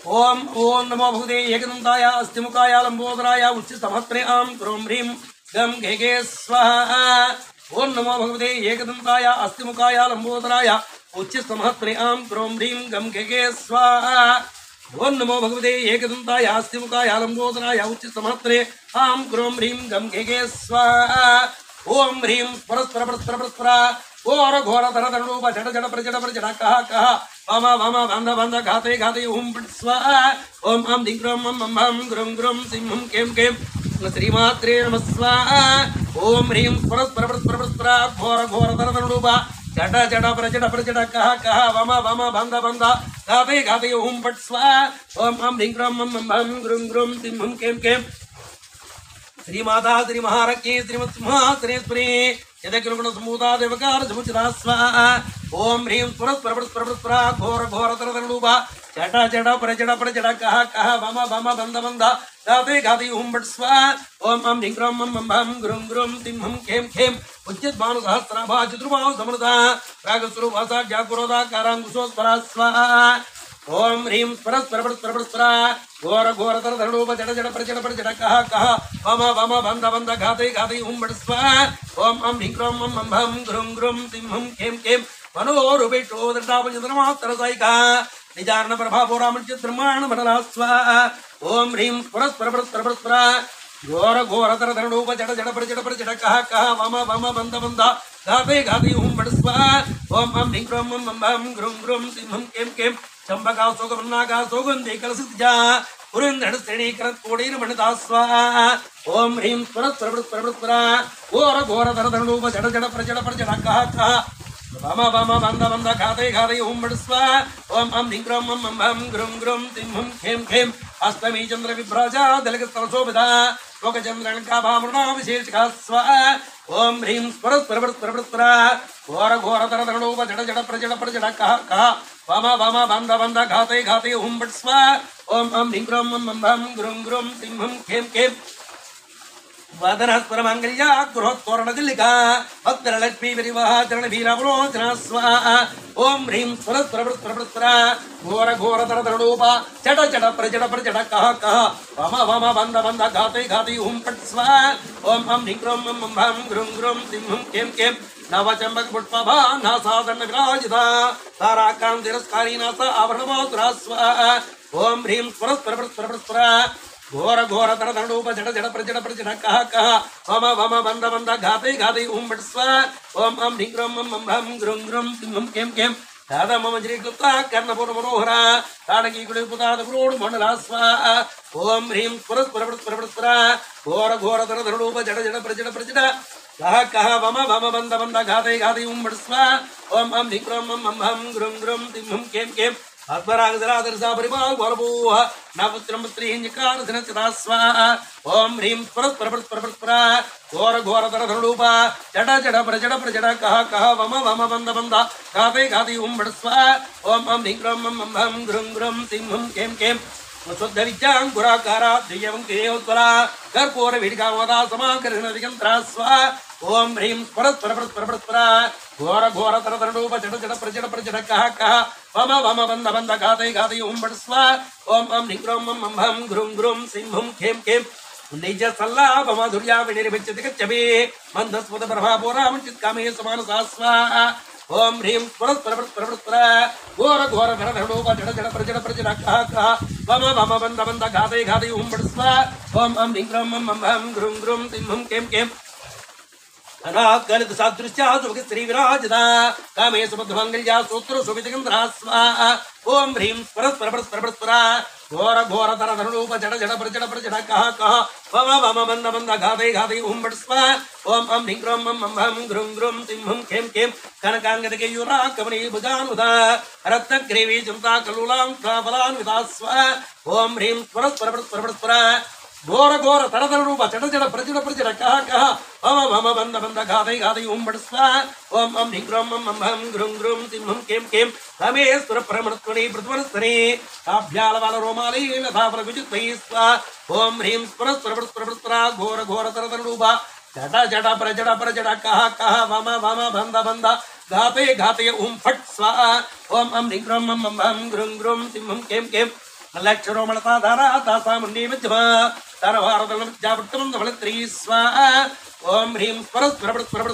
ओम ओम नमो भगवते एकदंताय अस्तिमुखाय लंबोदराय उच्चस्तमस्त्रे आम क्रोम ह्रीं गम घेगे स्वाहा। ओम नमो भगवते एकदंताय अस्तिमुखाय लंबोदराय उच्चस्तमस्त्रे आम क्रोम ह्रीं गम घेगे स्वाहा। ओम नमो भगवते एकदंताय अस्तिमुखाय लंबोदराय उच्चस्तमस्त्रे आम क्रोम ह्रीं गम घेगे स्वाहा। ओम ह्रीं परस्पर परस्पर परस्पर घोर घोर धर धरूप जड़ जड़ प्रजड़ प्रजड़ कह कह वम वम बंध बंध घाते घाते ओम स्वाहा। ओम अं दिं ग्रम मम मम ग्रम ग्रम सिंहं केम केम श्रीमात्रे नमः स्वाहा। ओम ह्रीं परस्पर परस्पर परस्पर घोर घोर धर धरूप जड़ जड़ प्रजड़ प्रजड़ कह कह वम वम बंध बंध घाते घाते ओम स्वाहा। ओम अं दिं ग्रम मम मम ग्रम ग्रम सिंहं केम केम श्रीमाता श्री महारज्ञे श्रीमत्सिंहासनेश्वरी यदकिलगुण समूता देवकार समुचिता स्वाहा। ओम ह्रीं परस्पर परस्पर परस्पर घोर घोर तरतरूप जट जट प्रजड़ प्रजड़ कह कह वम वम बंध बंध घाते घाते ओम स्वाहा। ओम अं ह्रीं ग्रम मम मम ग्रुं ग्रुं सिंहं खेम खेम उच्चद्भानु सहस्राभा चतुर्बाहु समृता रागस्वरूपासा जागुरोदा कारांकुशोस्वरा स्वाहा। ओम ह्रीं परस्पर परस्पर परस्पर घोर घोर तर धरूप जड़ जड़ प्रजड़ प्रजड़ कह कह वम वम बंध बंध घाते घाते ओम स्वाहा। ओम अं ह्रीं ग्रम मम मम ग्रुं ग्रुं सिंहं खेम खेम मनोरूपेशो दृष्टापंचतरमात्तरसायिका निजारण प्रभापोरामचित्रमाण मंडला स्वाहा। ओम ह्रीं परस्पर परस्पर परस्पर घोर घोर तर धरूप जड़ जड़ प्रजड़ प्रजड़ कह कह वम वम बंध बंध घाते घाते ओम स्वाहा। ओम अं ह्रीं ग्रम मम मम ग्रुं ग्रुं सिंहं खेम खेम चंबका सोगमन्नागा सोगंधे कलसिजा पुरंदर श्रेणी करत कोडीर मंडता स्वाहा। ओम ह्रीं परस्पर परस्पर परस्पर घोर घोर धर धरूप जड़ जड़ प्रजड़ प्रजड़ कह कह वम वम बंध बंध घाते घाते ओम स्वाहा। ओम अं ह्रीं ग्रम मम मम ग्रुं ग्रुं सिंहं खेम खेम अष्टमी चंद्र विभ्राजा दलगस्तरशोभिता लोकचंद्रणका भामृणा विशेषका स्वाहा। ओम ह्रीं परस्पर परस्पर परस्पर घोर घोर धर धरूप जड़ जड़ प्रजड़ प्रजड़ कह कह वम वम बंध बंध घाते घाते ओम स्वाहा। ओम अं ह्रीं ग्रम मम मम ग्रुं ग्रुं सिंहं खेम खेम वदनस्परमंगल्या गृहोत्तोरणदिलिका भक्तलक्ष्मी विरिवः चरणभीरावलोचना स्वाहा। ओम ह्रीं परस्पर परस्पर परस्पर घोर घोर धर धरूप जड़ जड़ प्रजड़ प्रजड़ कह कह वम वम बंध बंध घाते घाते ओम स्वाहा। ओम अं ह्रीं ग्रम मम मम ग्रुं ग्रुं सिंहं खेम खेम नवचंबक पुष्पभा नासादंड विराजिता ताराकांतिरस्कारी नासा आभरणमातुरा स्वाहा। ओम ह्रीं परस्पर परस्पर परस्पर घोर घोर धर धरूप जड़ जड़ प्रजड़ प्रजड़ कह कह वम वम बंध बंध घाते घाते ओम स्वाहा। ओम अं ह्रीं ग्रम मम मम ग्रुं ग्रुं सिंहं खेम खेम दादा मम श्रीकृता कर्णपुर मनोहरा ताडकी कुलिपुताद पुरोड मंडला स्वाहा। ओम ह्रीं परस्पर परस्पर परस्पर घोर घोर धर धरूप जड़ जड़ प्रजड़ प्रजड़ कह कह वम वम बंध बंध घाते घाते ओम स्वाहा। ओम अं ह्रीं ग्रम मम मम ग्रुं ग्रुं सिंहं खेम खेम अद्भुरागदरादर्शा परिवार गोरभूः नवत्रं स्त्रीहिंजकार धनचता स्वाहा। ओम ह्रीं परस्पर परस्पर परस्पर घोर घोर धर धरूप जड़ जड़ प्रजड़ प्रजड़ कह कह वम वम बंध बंध घाते घाते ओम स्वाहा। ओम अं ह्रीं ग्रम मम मम ग्रुं ग्रुं सिंहं खेम खेम शुद्ध विद्यांकुराकारा दिव्यवंकेयोत्तरा कर्पूर वीडिकामदा समाकर्षण दिगंतरा स्वाहा। ओम ह्रीं परस्पर परस्पर परस्पर घोर घोर तर धरूप जड़ जड़ प्रजड़ प्रजड़ कह कह वम वम बंध बंध घाते घाते ओम स्वाहा। ओम अं ह्रीं ग्रम मम मम ग्रुं ग्रुं सिंहं खेम खेम निज सल्लाभ माधुर्या विनिर्भिच्यति गच्छति मंदस्पद प्रभापोराम चित्कामे समानसा स्वाहा। ओम ह्रीं परस्पर परस्पर परस्पर घोर घोर धर धरूप जड़ जड़ प्रजड़ प्रजड़ कह कह वम वम बंध बंध घाते घाते ओम स्वाहा। ओम अं ह्रीं ग्रम मम मम ग्रुं ग्रुं सिंहं खेम खेम अनाकलित सादृश्या सुभग श्री विराजिता कामे सुमध्वंगल्या सूत्र सुवितगंधरा स्वाहा। ओम ह्रीं परस्पर परस्पर परस्पर घोर घोर धर धरूप जड़ जड़ प्रजड़ प्रजड़ कह कह वम वम बंध बंध घाते घाते ओम स्वाहा। ओम अं ह्रीं ग्रम मम मम ग्रुं ग्रुं सिंहं खेम खेम कनकांगदकेयूरा कमनी भुजानुदा रत्नग्रीवी चिंता कलूलां फलान्विता स्वाहा। ओम ह्रीं परस्पर परस्पर परस्पर घोर घोर तर धरूप जड़ जड़ प्रजड़ प्रजड़ कह कह वम वम बंध बंध घाते घाते ओम स्वाहा। ओम अं ह्रीं ग्रम मम मम ग्रुं ग्रुं सिंहं खेम खेम रमेश्वर परमणत्वनि पृथ्वनस्तने काभ्यालवाल रोमाली लताफल विचित्तै स्वाहा। ओम ह्रीं परस्पर परस्पर परस्पर घोर घोर तर धरूप जड़ जड़ प्रजड़ प्रजड़ कह कह वम वम बंध बंध घाते घाते ओम फट् स्वाहा। ओम अं ह्रीं ग्रम मम मम ग्रुं ग्रुं सिंहं खेम खेम मल्लक्षरोमणताधारा तासामुन्नी मध्यमा तारवारदलमज्जापट्टमन्दफलत्री स्वाहा ओम ह्रीं स्वर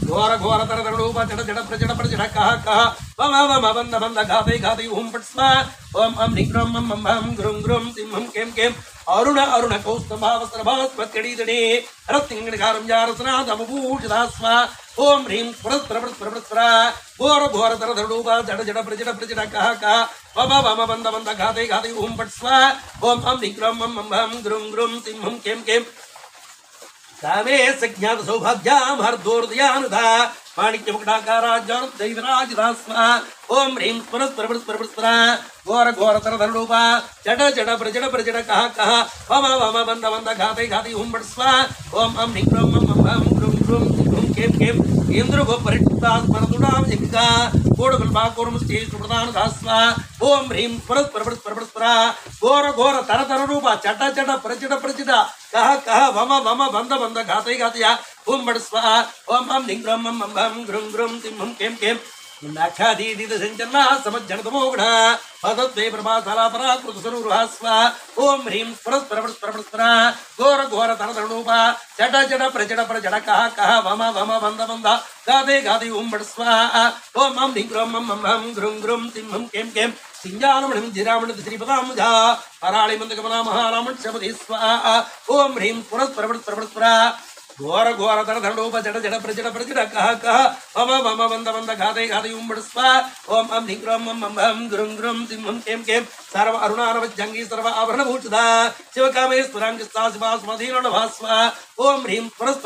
घोर घोर तर तरूप जड़ जड़ प्रजड़ प्रजड़ कह कह वम वम बंद बंद घाते घाते ओम पट स्वा ओम अम ह्रीं ग्रम मम मम ग्रुं ग्रुं सिंहं कें कें अरुण अरुण कौस्तभावस्त्रभास्वत्कड़ीदणे रत्तिंगणकारं जारसनादमभूषिता स्वा ओम ह्रीं स्वर घोर घोर तर तरूप जड़ जड़ प्रजड़ कह कह वम वम बंद बंद घाते घाते ओम पट स्वा ओम अम ह्रीं ग्रम मम मम ग्रुं ग्रुं सिंहं कें कें कामे सज्ञात सौभाग्याम हरदोर्दयानुधा माणिक्य मुकुटाकाराज्ञानदैवराजधा स्वा ओम ह्रीं स्वर घोर घोर तर धरूपा जड जड प्रजड कह कह वम वम बंद बंद घाते घाते ओम पट स्वा ओम अम ह्रीं ग्रम मम मम ग्रुं ग्रुं सिंहं कें कें इंद्र गो परिष्ठा स्मरदुडाम जग्गा कोडबलबा कोरमस्ते सुप्रदान धास्वा ओम ह्रीं स्वर घोर घोर तर रूपा चट चट प्रचड कह कह वम वम बंद बंद घाते घातया ओम बड़ स्वाहा ओम अम ह्रीं ग्रम मम मम ग्रुं ग्रुं सिंहं कें कें नाक्षादीदित संचन्ना समज्जनतमोगुण पदद्वे प्रभासालापराकृत सरुरुहास्वा ओम ह्रीं स्वर घोर घोर तरतरूपा जड जड प्रजड कह कह वम वम बंद बंद गादे गादे ओम बड़ स्वाहा ओम अम ह्रीं ग्रम मम मम ग्रुं ग्रुं सिंहं कें कें सिंजानमणिं जिरामणि श्रीपदामुजा पराळिमन्दकमना महारामण शपदे स्वाहा ओम ह्रीं स्वर घोर घोर तर धरूप जड जड प्रजड कह कह वम वम बंद बंद घाते घाते ओम बड़ स्वा ओम अम ह्रीं ग्रम मम मम ग्रुं ग्रुं सिंहं कें कें सर्व अरुणानवज्जंगी सर्व आभरणभूषिता शिवकामेश्वराङ्गिस्ता शिवा स्वाधीनभास्वा ओम ह्रीं स्वर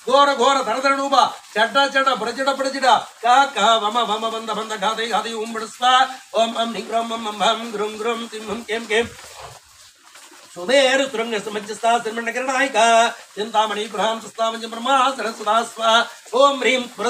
घोर घोर तर धरूप जड जड प्रजड कह कह वम वम बंद बंद घाते घाते ओम बड़ स्वा ओम अम ह्रीं ग्रम मम मम ग्रुं ग्रुं सिंहं कें कें सुमेर तुरंग समज्जस्ता सिरमण्डकरणायिका चिंतामणि प्रहांतस्तावंज ब्रह्मा सरस्वता स्वा ओम ह्रीं स्वर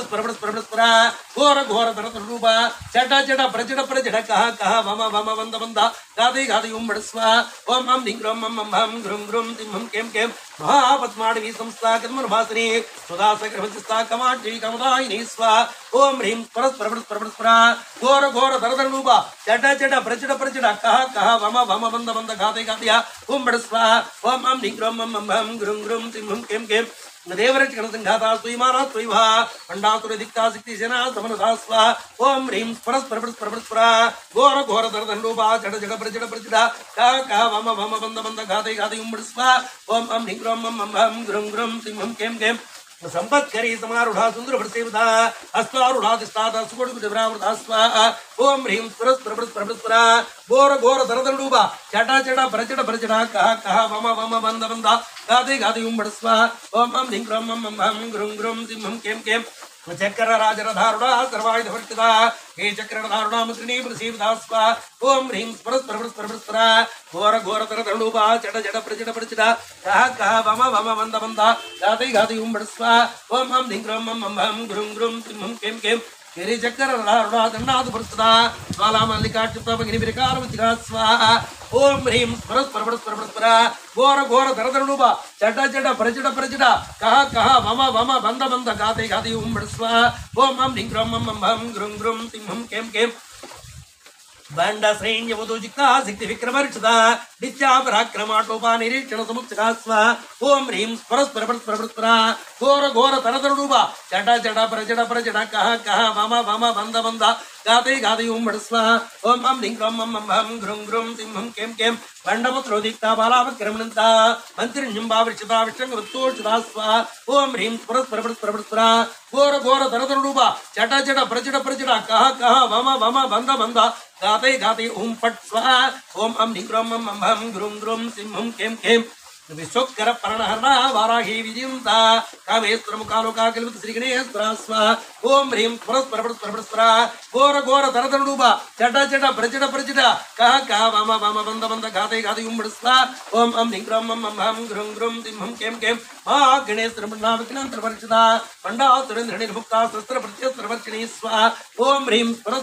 घोर घोर तरतरूपा चट चट प्रजड कह कह वम वम बंद बंद गादे गादे ओम बड़ स्वा ओम अम ह्रीं ग्रम मम मम ग्रुं ग्रुं सिंहं कें कें महापद्माडवी संस्था कद्मनभासिनी सुधा सकर्मस्था कमाट्टी कमदायिनी स्वा ओम ह्रीं स्वर घोर घोर तरतरूपा चट चट प्रजड कह कह वम वम बंद बंद गादे गादया ओम बड़ स्वा ओम अम ह्रीं ग्रम मम मम ग्रुं ग्रुं सिंहं कें कें देवरक्षण संघाता स्वीमाना स्वीभा पंडासुर दिक्ता सिक्ति सेना समनुधा स्वा ओम ह्रीं स्वर घोर घोर तर धरूपा जड जड प्रजड कह कह वम वम बंद बंद घाते घाते ओम बड़ स्वा ओम अम ह्रीं ग्रम मम मम ग्रुं ग्रुं सिंहं कें कें संपत्करी समारूढ़ा सुंदर भृसेवता अस्वारूढ़ा तिष्ठाता सुकोटिकुटिभ्रामृता स्वाहा ओम ह्रीं स्वर घोर घोर तरतरूपा चट चट प्रजड कह कह वम वम बंद बंद गादे गादे ओम बड़ स्वाहा ओम अम ह्रीं ग्रम मम मम ग्रुं ग्रुं सिंहं कें कें चक्र राजरधारुणा सर्वायुध वर्तिता हे चक्रधारुणा मुद्रिणी प्रसीवता स्वा ओम ह्रीं स्वर घोर घोर तरतरूपा चट चट प्रजड कह कह वम वम बंद बंद गादे गादे ओम बड़ स्वा ओम अम ह्रीं ग्रम मम मम ग्रुं ग्रुं सिंहं कें कें गिरि चक्र रारुणा दंडाद वर्तिता ज्वाला मल्लिका चित्तभगिनी विरकारवतिका स्वाहा ओम ह्रीं स्वर घोर घोर तरतरूपा चट चट प्रजड कह कह वम वम बंद बंद गादे गादे ओम बड़ स्वाहा ओम अम ह्रीं ग्रम मम मम ग्रुं ग्रुं सिंहं कें कें बंड सैन्य वधुजिक्ता शक्ति विक्रमर्षिता नित्या पराक्रमाटोपा निरीक्षण समुच्चका स्वा ओम ह्रीं स्वर घोर घोर तरतरूपा चट चट प्रजड कह कह वम वम बंद बंद गादे गादे ओम बड़ स्वाहा ओम अम ह्रीं ग्रम मम मम ग्रुं ग्रुं सिंहं कें कें बंडपुत्रोदिक्ता बालावक्रमणन्ता मंत्रिण्यंबावृषिता विष्णुवत्तोषिता स्वाहा ओम ह्रीं स्वर घोर घोर तरतरूपा चट चट प्रजड कह कह वम वम बंद बंद गाते गाते ओम पट स्वाहा ओम अम ह्रीं ग्रम मम मम ग्रुं ग्रुं सिंहं कें कें विश्वकर पर्णहरणा वाराही विजयंता कामेश्वर मुखालोका कल्पित श्री गणेश्वरा स्वाहा ओम ह्रीं स्वर घोर घोर तरतरूपा चट चट प्रजड कह कह वम वम बंद बंद गाते गाते ओम बड़ स्वाहा ओम अम ह्रीं ग्रम मम मम ग्रुं ग्रुं सिंहं कें कें महागणेश्वर ब्रह्माविघ्नान्तरवर्षिता पंडासुरेन्द्रनिर्मुक्ता शस्त्र प्रत्यस्त्रवर्षिणी स्वाहा ओम ह्रीं स्वर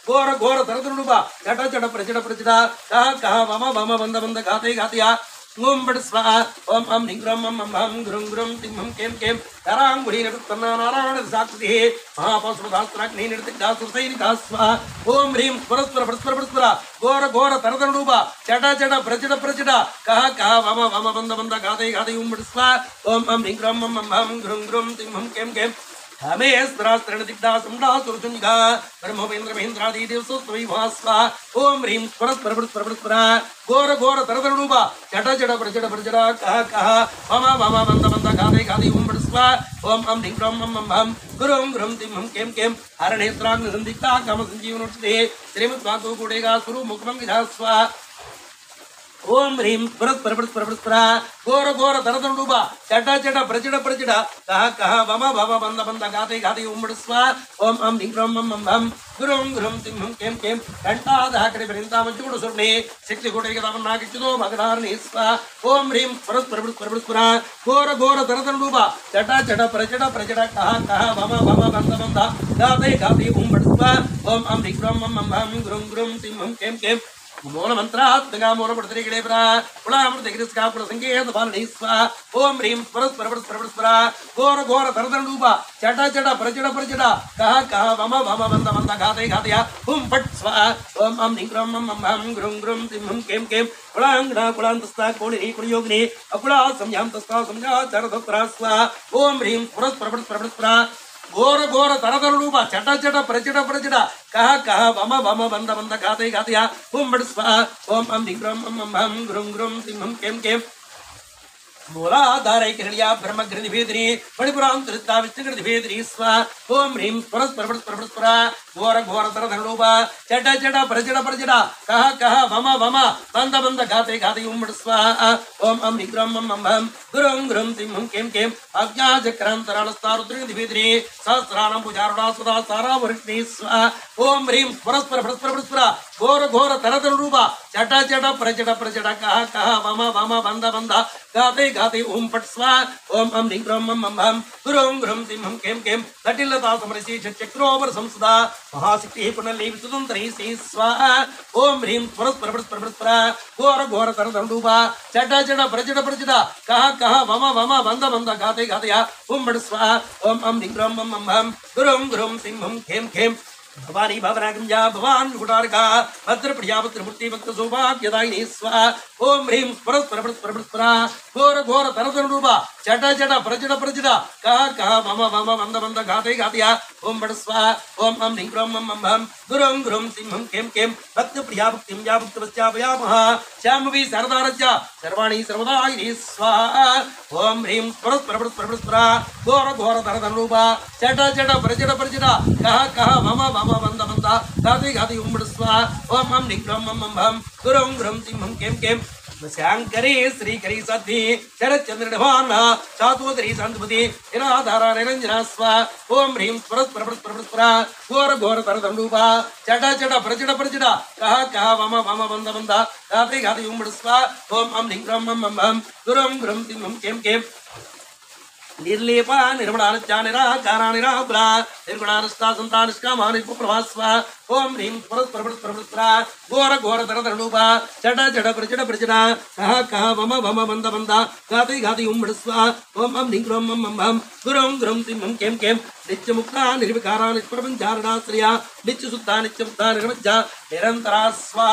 घोर घोर तरतरूपा चट चट प्रजड कह कह वम वम बंद बंद गाते गातया ஓம் பட் ஸ்வஹா ஓம் அம் லிங் ரம் அம் அம் ஹம் குரும் குரும் திம் ஹம் கேம் கேம் கராங்குடி நடுத்தன்னா நாராயண சாக்தி மகாபாசுரதாஸ்திராக்னி நிறுத்திக்கா சுசைனிகா ஸ்வஹா ஓம் ஹ்ரீம் ஸ்வரஸ்வர பரஸ்வர பரஸ்வர கோர கோர தரதரூபா ஜட ஜட பிரஜட பிரஜட கஹ கஹ வம வம வந்த வந்த காதை காதை ஓம் பட் ஸ்வஹா ஓம் அம் லிங் ரம் அம் அம் ஹம் குரும் குரும் திம் ஹம் கேம் கேம் हमेस्त्रास्त्रणदिग्दासुंडासुरचुंगा ब्रह्मवेन्द्र महेन्द्रादि देवसोत्वैवास्वा ओम ह्रीं स्फुरस्फुरस्फुरस्फुरा घोर घोर तरतरूपा जट जट प्रजट प्रजट कह कह मम मम बंद बंद गादे गादे ओम स्वा ओम अम ह्रीं ब्रह्म मम मम गुरुं गुरुं तिं हम केम केम हरणेत्राग्नि संदिग्धा काम संजीवनोत्ते श्रीमद्वागो गुडेगा सुरु मुखमं विधास्वा ओम ह्रीं स्फुरस्फुरस्फुरस्फुरा घोर घोर तरतरूपा जट जट प्रजट प्रजट कह कह मम मम बंद बंद गादे गादे ओम स्वा ओम अम ह्रीं ब्रह्म मम मम गुरुं गुरुं तिं हम केम केम घंटाधाकड़े परिंतामचूड़ सुरने शक्ति कोटे नागिचुदो भगदारणी स्वा ओम ह्रीं स्फुरस्फुरस्फुरस्फुरा घोर घोर तरतरूपा जट जट प्रजट प्रजट कह कह मम मम बंद बंद गादे गादे ओम स्वा ओम अम ह्रीं ब्रह्म मम मम गुरुं गुरुं तिं हम केम केम मूल मंत्रात्मका मूल पड़तरिगड़े ब्रा पुलामृत गिरिस्का पुल संकेत बालनीस्वा ओम ह्रीं स्फुरस्फुरस्फुरस्फुरा घोर घोर तरतरूपा जट जट प्रजट प्रजट कह कह मम मम बंद बंद गादे गादया हुम फट स्वा ओम अम ह्रीं ब्रह्म मम मम गुरुं गुरुं तिं हम केम केम कुलांगना कुलांतस्ता कोणिनी कुलयोगिनी अकुला संयाम तस्ता संया चरदत्रा स्वा ओम ह्रीं स्फुरस्फुरस्फुरस्फुरा घोर घोर तरतरूपा चट चट प्रचट प्रचट कह कह वम वम बंद बंद गाते गातया ओम बड़ स्वा ओम अम ह्रीं ब्रह्म मम मम गुरुं गुरुं तिं हम केम केम मूलाधारे किरण्या ब्रह्मग्रंथि भेदिनी मणिपुरां त्रिता विष्णुग्रंथि भेदिनी स्वा ओम ह्रीं स्फुरस्फुरस्फुरस्फुरा घोर घोर तरतरूपा चट चट प्रचट प्रचट कह कह वम वम बंद बंद गाते गाते ओम बड़ स्वा ओम अम ह्रीं ब्रह्म मम मम गुरुं गुरुं तिं हम केम केम आज्ञाचक्रान्तरालस्तारुद्रग्रंथि भेदिनी सहस्राणं पुजारुणा सदा सारा वर्षिणी स्वा ओम ह्रीं स्फुरस्फुरस्फुरस्फुरा घोर घोर तरतरूपा चट चट प्रचट प्रचट कह कह वम वम बंद बंद गाते गाते ओम पट स्वा ओम अम ह्रीं ब्रह्म मम मम गुरुं गुरुं तिं हम केम केम लटिलता समरसी चक्रोवर संसदा महाशक्ति पुनर्ली विसुतंत्री सी स्वा ओम ह्रीं स्फुरस्फुरस्फुरस्फुरा घोर घोर तरतरूपा चट चट प्रचट प्रचट कह कह वम वम बंद बंद गाते गातया ओम पट स्वा ओम अम ह्रीं ब्रह्म मम मम गुरुं गुरुं तिं हम केम केम भवानी भवनागंजा भवान गुडारका भद्र प्रजापतिमूर्ति भक्त सौभाग्यदायिनी स्वा ओम ह्रीं स्फुरस्फुरस्फुरस्फुरा घोर घोर तरतरूपा चट चट प्रचट प्रचट कह कह मम मम बंद बंद गाते गातया ओम बड़ स्वा ओम अम ह्रीं ब्रह्म मम मम गुरुं गुरुं तिं हम केम केम भक्त प्रियाभक्तिं या भक्तवश्चापयामः श्यामवी सरदारस्य सर्वाणि सर्वदायिनी स्वा ओम ह्रीं स्फुरस्फुरस्फुरस्फुरा घोर घोर तरतरूपा चट चट प्रचट प्रचट कह कह मम मम बंद बंद गाते गाते ओम बड़ स्वा ओम अम ह्रीं ब्रह्म मम मम गुरुं गुरुं तिं हम केम केम शंकरी श्रीकरी सद्दी शरच्चंद्रभान चातुदरी संतपति निराधारा निरंजना स्वा ओम ह्रीं स्फुरस्फुरस्फुरस्फुरा घोर घोर तरतरूपा चट चट प्रचट प्रचट कह कह वम वम बंद बंद गाते गाते ओम बड़ स्वा ओम अम ह्रीं ब्रह्म मम मम गुरुं गुरुं तिं हम केम केम निर्लेपा निर्मणानच्चा निराकारा निराकुला निर्गुणानुष्ठा संतानुष्कामा निष्प्रभास्वा ओम ह्रीं स्फुरस्फुरस्फुरस्फुरा घोर घोर तरतरूपा चट चट प्रचट प्रचट कह कह वम वम बंद बंद गाते गाते ओम बड़ स्वा ओम अम ह्रीं ब्रह्म मम मम गुरुं गुरुं तिं हम केम केम नित्यमुक्ता निर्विकारा निष्प्रपञ्चारणाश्रया नित्यसुत्ता नित्यमुक्ता निर्मज्जा निरन्तरा स्वा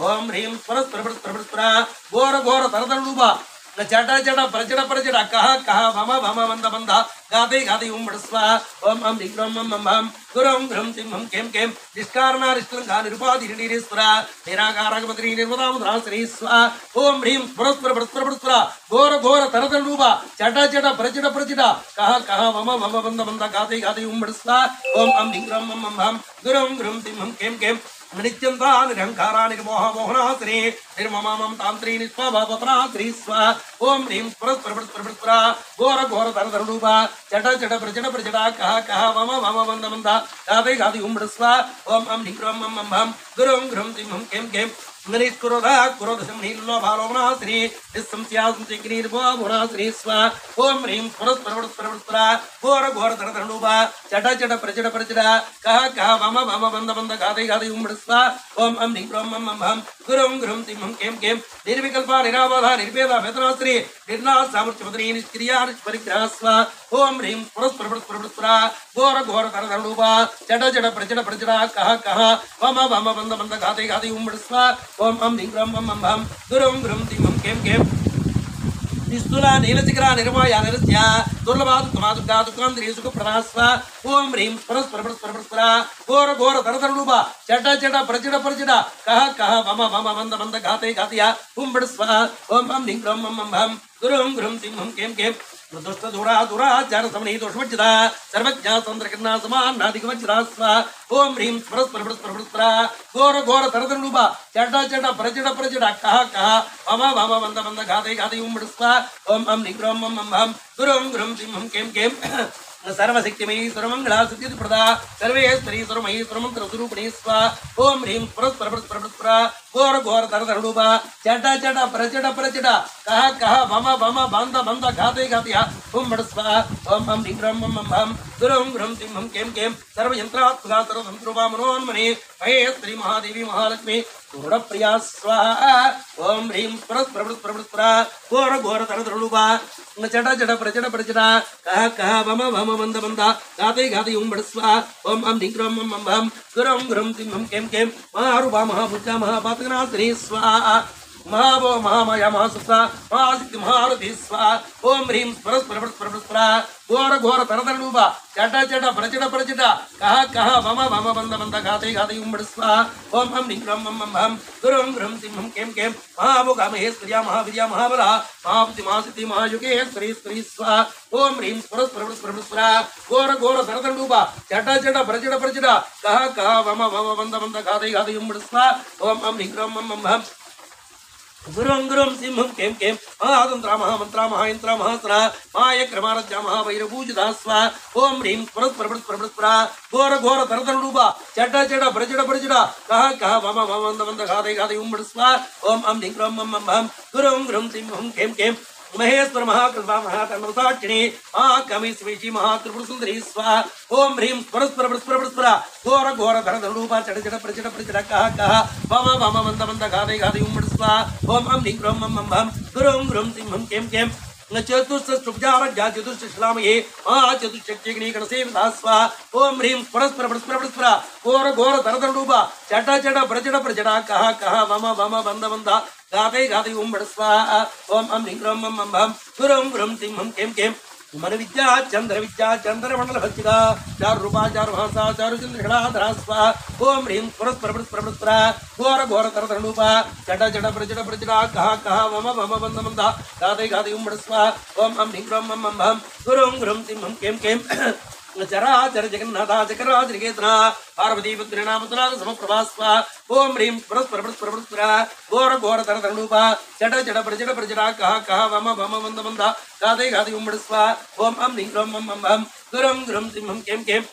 ओम ह्रीं स्फुरस्फुरस्फुरस्फुरा घोर घोर तरतरूपा चट चट प्रचट प्रचट कह कह वम वम बंद बंद गाते गाते ओम बड़ स्वा ओम अम ह्रीं ब्रह्म मम मम गुरुं गुरुं तिं हम केम केम निष्कारणा निष्कलंका निरुपाधिनिरीश्वरा निराकारकमत्री निर्मदामुद्रा श्री स्वा ओम ह्रीं स्फुरस्फुरस्फुरस्फुरा घोर घोर तरतरूपा चट चट प्रचट प्रचट कह कह वम वम बंद बंद गाते गाते ओम बड़ स्वा ओम अम ह्रीं ब्रह्म मम मम गुरुं गुरुं तिं हम केम केम नित्यंता निरंकारा निर्मोह मोहनाश्री निर्ममामं तांत्री निष्पापपरा श्री स्वा ओम ह्रीं स्फुरस्फुरस्फुरस्फुरा घोर घोर तरतरूपा चट चट प्रचट प्रचट कह कह वम वम बंद बंद गाते गाते ओम बड़ स्वा ओम अम ह्रीं ब्रह्म मम मम गुरुं गुरुं तिं हम केम केम नरेश्वरदा कुरोदशमनीलो भालोमनाश्री निस्संस्यासंसिग्नीर्भोमुनाश्री स्वा ओम ह्रीं परस्परवस्परवस्परा घोर घोर धरधरणुपा चट चट प्रचट प्रचट कह कह वम वम बंद बंद गादे गादे उम्मस्वा ओम अम ह्रीं ब्रह्म मम हम गुरुं गुरुं तिं केम केम निर्विकल्पा निराबाधा निर्भेदा वेदनाश्री निर्ना सामर्थ्यमदनी निष्क्रिया निष्परिग्रहस्वा ओम ह्रीं परस्परवस्परवस्परा घोर घोर धरधरणुपा चट चट प्रचट प्रचट कह कह वम वम बंद बंद गादे गादे उम्मस्वा ओम अम ह्रीं ब्रह्म मम हम गुरुं गुरुं तिं केम केम निस्तुला नीलचिकरा निर्माया निरस्या दुर्लभात् तमादुक्तात् कांद्री सुख प्रदास्वा ओम ह्रीं परस्पर परस्पर परस्परा घोर घोर धरधरणुपा चट चट प्रचट प्रचट कह कह वम वम बंद बंद गाते गातिया उम्बडस्वा ओम अम ह्रीं ब्रह्म मम हम गुरुं गुरुं तिं केम केम दुष्ट दुरा दुराचार समनी दोषवज्जता सर्वज्ञा चंद्रकिरणा समानादिकवज्जता स्वा ओम ह्रीं परस्पर परस्पर परस्परा घोर घोर धरधरणुपा चट चट प्रचट प्रचट कह कह वम वम बंद बंद गाते गाते उम्बडस्वा ओम अम ह्रीं ब्रह्म मम हम गुरुं गुरुं तिं केम केम सर्वशक्तिमयी सर्वमंगला सिद्धिप्रदा सर्वेश्वरी सर्वमयी सर्वमंत्र स्वरूपिणी स्वा ओम ह्रीं परस्पर परस्पर परस्परा घोर घोर धरधरणुपा चट चट प्रचट प्रचट कह कह वम वम बंद बंद घाते घातिया उम्मडस्वा ओम अम ह्रीं ब्रह्म मम हम गुरुं गुरुं तिं केम केम सर्वयंत्रात्मका सर्वतंत्रुपा मनोन्मने महेश्वरी महादेवी महालक्ष्मी पूर्णप्रिया स्वाहा ओम ह्रीं परस्पर परस्पर परस्परा घोर घोर धरधरणुपा चट चट प्रचट प्रचट कह कह वम वम बंद बंद गाते गाते उम्बडस्वा ओम अम ह्रीं ब्रह्म मम हम गुरुं गुरुं तिं केम केम महारूपा महाभुजा महापातकनाश्री स्वाहा महाभो महामाया महासुता महासिद्धि महारथी स्वाहा ओम ह्रीं परस्पर परस्पर परस्परा घोर घोर धरधरणुपा चट चट प्रचट प्रचट कह कह वम वम बंद बंद गाते गाते उम्बडस्वा ओम अम ह्रीं ब्रह्म मम हम गुरुं गुरुं तिं केम केम महाभोगा महेश्वर्या महाविद्या महाबला महाबुद्धि महासिद्धि महायुगेश्वरी स्त्री स्वाहा ओम ह्रीं परस्पर परस्पर परस्परा घोर घोर धरधरणुपा चट चट प्रचट प्रचट कह कह वम वम बंद बंद गाते गाते उम्बडस्वा ओम अम ह्रीं ब्रह्म मम हम गुरुं गुरुं सिंहं केम केम महातंत्रा महामंत्रा महायंत्रा महासना महायक्रमारज्या महावैरभूजिता स्वा ओम ह्रीं परस्पर परस्पर परस्परा घोर घोर धरधरणुपा चट चट प्रचट प्रचट कह कह वम वम बंद बंद गाते गाते उम्बडस्वा ओम अम ह्रीं ब्रह्म मम हम गुरुं गुरुं सिंहं केम केम महेश्वर महाकृपा महाकर्मसाक्षिणी महाकमी स्वेची महात्रिपुर सुंदरी स्वाहा ओम ह्रीं परस्पर परस्पर परस्परा घोर घोर धरधरणुपा चट चट प्रचट प्रचट कह कह वम वम बंद बंद गाते गाते उम्बडस्वा ओम अम ह्रीं ब्रह्म मम हम गुरुं गुरुं सिंहं केम केम चतुष्टुब्जारज्ञा चतुष्टश्लामये महाचतुष्टग्नि गणसेविता स्वाहा ओम ह्रीं परस्पर परस्पर परस्परा घोर घोर धरधरणुपा चट चट प्रचट प्रचट कह कह वम वम बंद बंद गाते गाते उम्बडस्वा ओम अम ह्रीं ब्रह्म मम हम गुरुं गुरुं तिं केम केम मन विद्या चंद्र मंडल भजिता चारु रूपा चारु भाषा चारु चंद्रधरा स्वाहा ओम ह्रीं परस्पर परस्पर परस्परा घोर घोर धरधरणुपा चट चट प्रचट प्रचट कह कह वम वम बंद बंद गाते गाते उम्बडस्वा ओम अम ह्रीं ब्रह्म मम हम गुरुं गुरुं तिं केम केम चराचर जगन्नाथा चक्राच निकेतना पार्वती पुत्रिणामतनाथ समप्रभा स्वाहा ओम ह्रीं परस्पर परस्पर परस्परा घोर घोर धरधरणुपा चट चट प्रचट प्रचट कह कह वम वम बंद बंद गाते गाते उम्बडस्वा ओम अम ह्रीं ब्रह्म मम हम गुरुं गुरुं तिं केम केम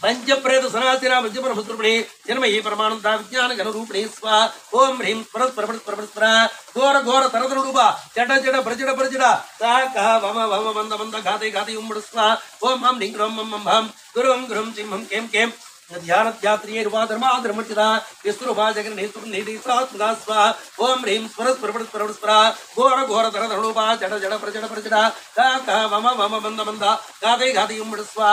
पंचप्रेत सनासिना वज्रब्रह्मस्वरूपिणी जन्मयी परमानंदा विज्ञान घनरूपिणी स्वाहा ओम ह्रीं परस्पर परस्पर परस्परा घोर घोर धरधरणुपा चट चट प्रचट प्रचट कह कह वम वम बंद बंद गाते गाते उम्बडस्वा ओम अम ह्रीं ब्रह्म मम हम गुरुं गुरुं तिं केम केम ध्यान ध्यात्रिये रूपा धर्मा धर्मचिता विष्णुरूपा जगन्नेतुर्निधि सात्मगा स्वाहा ओम ह्रीं परस्पर परस्पर परस्परा घोर घोर धरधरणुपा चट चट प्रचट प्रचट कह कह वम वम बंद बंद गाते गाते उम्बडस्वा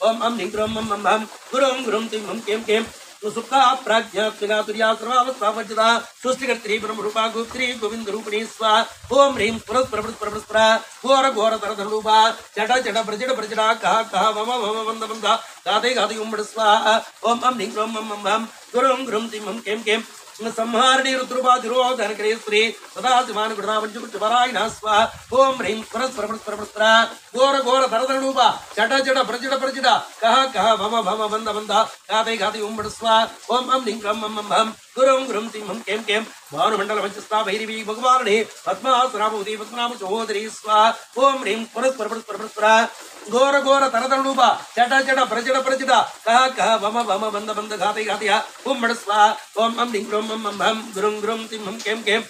ओम अम ह्रीं ब्रह्म मम हम गुरुं गुरुं तिं केम केम सुखा प्राज्ञा तुर्या सर्वावस्थावज्जता सृष्टिकर्त्री ब्रह्मरूपा गुप्त्री गोविंद रूपिणी स्वाहा ओम ह्रीं परस्पर परस्पर परस्परा घोर घोर धरधरणुपा चट चट प्रचट प्रचट कह कह वम वम बंद बंद गाते गाते उम्बडस्वा ओम अम ह्रीं ब्रह्म मम हम गुरुं गुरुं तिं केम केम संहारिणी रुद्रपाधिरोधन करेश्वरी सदा शिवान गुणावंजुपरायणा स्वाहा ओम ह्रीं परस्पर परस्पर परस्परा घोर घोर धरधरणुपा चट चट प्रचट प्रचट कह कह वम वम बंद बंद गाते गाते उम्बडस्वा ओम अम ह्रीं ब्रह्म मम हम गुरुं गुरुं तिं केम केम भानुमंडल वंचस्था भैरवी भगवानी पद्मासनाभूति पद्मनाभ सहोदरी स्वाहा ओम ह्रीं परस्पर परस्पर परस्परा घोर घोर तरतरूप चट चट प्रचट प्रचट कह कह वम वम बंद बंद घाते घातया ओम मड स्वाहा ओम अम ह्रीं क्रोम मम भम गुरुं गुरुं तिं हम केम केम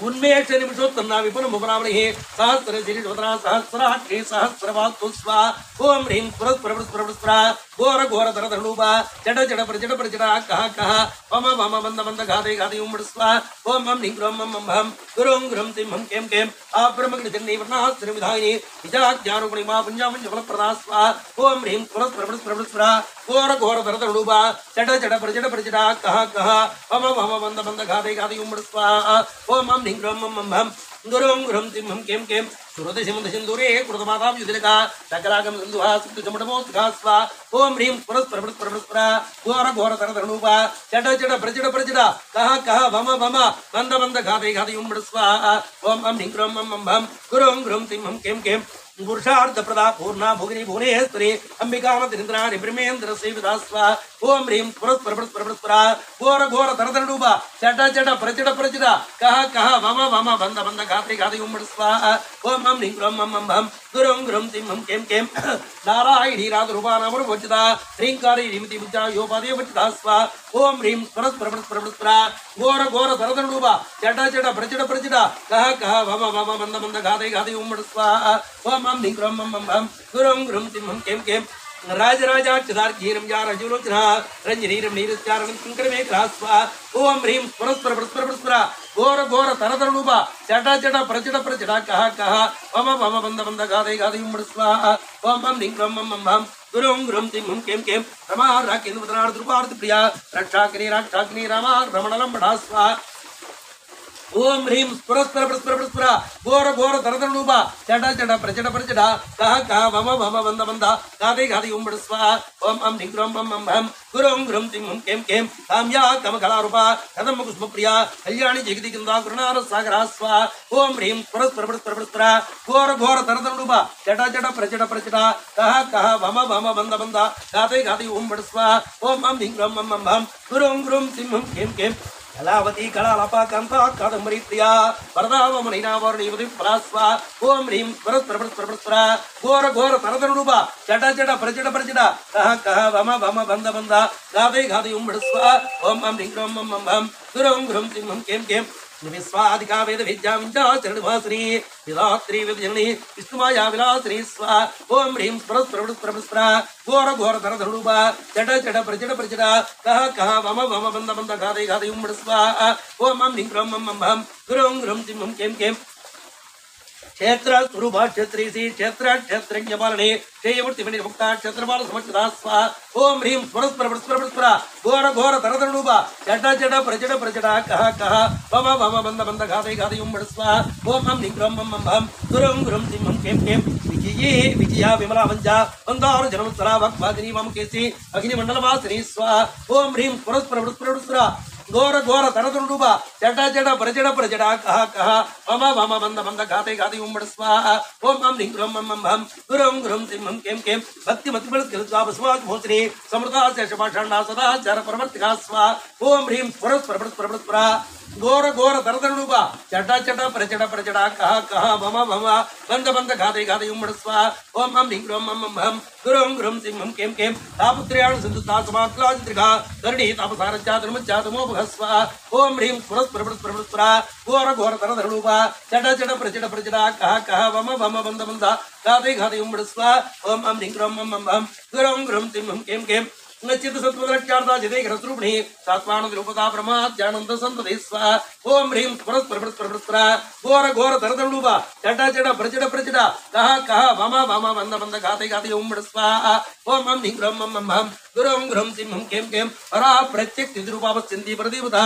उन्मेष निमिषोत्तम विपुल मुपरावणि सहस्र शिरीषोत्तरा सहस्राक्षी सहस्रवास्तु स्वाहा ओम ह्रीं पुरस्पुरस्पुरस्पुरा घोर घोर तरतरूप चट चट प्रचट प्रचट कह कह वम वम बंद बंद घाते घाते ओम मड स्वाहा ओम अम ह्रीं क्रोम मम भम गुरुं गुरुं तिं हम केम केम आब्रह्मग्निजन्नी वर्णाश्रम विधायिनी विजाज्ञारूपिणी मा पुण्यमञ्जफलप्रदा स्वाहा ओम ह्रीं पुरस्पुरस्पुरस्पुरा घोर घोर तरतरूप चट चट प्रचट प्रचट कह कह वम वम बंद बंद घाते घाते ओम मड स्वाहा ओम अम ह्रीं क्रोम मम भम गुरुं गुरुं तिं हम केम केम सुरदशिमुन्दसिन्दूरे कृतमातां युधिका सकलागम सिन्धुहा सुप्तचमटमोत्का स्वाहा ओम ह्रीं पुरस्पुरस्पुरस्पुरा घोर घोर तरतरूप चट चट प्रचट प्रचट कह कह वम वम बंद बंद घाते घाते ओम मड स्वाहा ओम अम ह्रीं क्रोम मम भम गुरुं गुरुं तिं हम केम केम पुरुषार्थ प्रदा पूर्णा भोगिनी भुवनेश्वरी अंबिकामतिन्द्राणि ब्रह्मेन्द्र सेविता स्वाहा ओम ह्रीं पुरस्पुरस्पुरस्पुरा घोर घोर तरतरूप चट चट प्रचट प्रचट कह कह वम वम बंद बंद घाते घाते ओम मड स्वाहा ओम अम ह्रीं क्रोम मम भम गुरुं गुरुं तिं हम केम केम नारायणी राजरूपा नामरूपचिता ह्रींकारी ह्रीमति विद्या योपादे वचिता स्वाहा ओम ह्रीं पुरस्पुरस्पुरस्पुरा घोर घोर तरतरूप चट चट प्रचट प्रचट कह कह वम वम बंद बंद घाते घाते ओम मड स्वाहा ओम अम ह्रीं क्रोम मम भम गुरुं गुरुं तिं हम केम केम राजराजाक्षदार्घीरं जारजुलोचना रंजनीरं नीरस्चारणं शङ्करमे स्वाहा ओम ह्रीं पुरस्पुरस्पुरस्पुरा घोर घोर तरतरूप चट चट प्रचट प्रचट कह कह वम वम बंद बंद घाते घाते ओम मड स्वाहा ओम अम ह्रीं क्रोम मम भम गुरुं गुरुं तिं हम केम केम रमा राकेन्द्रपत्रार्थ प्रिया रक्षाकिनी रमा रमणलम्बडा स्वाहा ओम ह्रीं पुरस्पुरस्पुरस्पुरा घोर घोर तरतरूप चट चट प्रचट प्रचट कह कह वम वम बंद बंद घाते घाते ओम मड स्वाहा ओम अम ह्रीं क्रोम मम भम गुरुं गुरुं तिं हम केम केम काम्या कमकलारूपा कदम्ब कुसुमप्रिया कल्याणी जगति किंदा गुरुनार सागरा स्वाहा ओम ह्रीं पुरस्पुरस्पुरस्पुरा घोर घोर तरतरूप चट चट प्रचट प्रचट कह कह वम वम बंद बंद घाते घाते ओम मड स्वाहा ओम अम ह्रीं क्रोम मम भम गुरुं गुरुं तिं हम केम केम कलावती कलालपा कांता कादंबरी प्रिया वरदावमणिनावर्णीवति फलास्वा ओम ह्रीं पुरस्पुरस्पुरस्पुरा घोर घोर तरतरूप चट चट प्रचट प्रचट कह कह वम वम बंद बंद घाते घाते ओम मड स्वाहा ओम अम ह्रीं क्रोम मम भम गुरुं गुरुं तिं हम केम केम विश्वाधिका वेद विद्यां च चरणवासिनी विधात्री विद्यजननी विष्णुमाया विलासिनी स्वाहा ओम ह्रीं पुरस्पुरस्पुरस्पुरा घोर घोर तरतरूप चट चट प्रचट प्रचट कह कह वम वम बंद बंद घाते घाते ओम मड स्वाहा ओम अम ह्रीं क्रोम मम भम गुरुं गुरुं तिं हम केम केम क्षेत्र स्वरूपा क्षेत्रीसी क्षेत्र क्षेत्रज्ञपालने क्षेयमूर्तिमणि मुक्ता क्षेत्रपाल समक्षता स्वाहा ओम ह्रीं पुरस्पुरस्पुरस्पुरा घोर घोर तरतरूप चट चट प्रचट प्रचट कह कह वम वम बंद बंद घाते घाते ओम मड स्वाहा ओम अम ह्रीं क्रोम मम भम गुरुं गुरुं तिं हम केम केम विजये विजया विमला वंजा वंदार जनमत्सरा वक्वादिनी मम केसी अग्निमंडलवासिनी स्वाहा ओम ह्रीं पुरस्पुरस्पुरस्पुरा घोर घोर तरतरूप चट चट प्रचट प्रचट कह कह वम वम बंद बंद घाते घाते ओम मड स्वाहा ओम अम ह्रीं क्रोम मम भम गुरुं गुरुं तिं हम केम केम भक्ति मति भोसनी समृता शेषपाषाण्डा सदा चार प्रवर्तिका स्वाहा ओम ह्रीं पुरस्पुरस्पुरस्पुरा घोर घोर तरतरूप चट चट प्रचट प्रचट कह कह वम वम बंद बंद घाते घाते ओम मड स्वाहा ओम अम ह्रीं क्रोम मम भम गुरुं गुरुं तिं हम केम केम तापत्रयाण सिन्धुता समाक्लाजित्रिका धरणी तापसारज्जा धर्मज्जा तमोभः स्वाहा ओम ह्रीं पुरस्पुरस्पुरस्पुरा घोर घोर तरतरूप चट चट प्रचट प्रचट कह कह वम वम बंद बंद घाते घाते ओम मड स्वाहा ओम अम ह्रीं क्रोम मम भम गुरुं गुरुं तिं हम केम केम नचित सत्वदरक्षार्था जिते घरस्रूपिणी सात्वानंदरूपता ब्रह्माद्यानंद संतते स्वाहा ओम ह्रीं पुरस्पुरस्पुरस्पुरा घोर घोर तरतरूप चट चट प्रचट प्रचट कह कह वम वम बंद बंद घाते घाते ओम मड स्वाहा ओम अम ह्रीं क्रोम मम भम गुरुं गुरुं तिं हम केम केम परा प्रत्यक्ष तिरुपावस्यन्ति प्रदीपता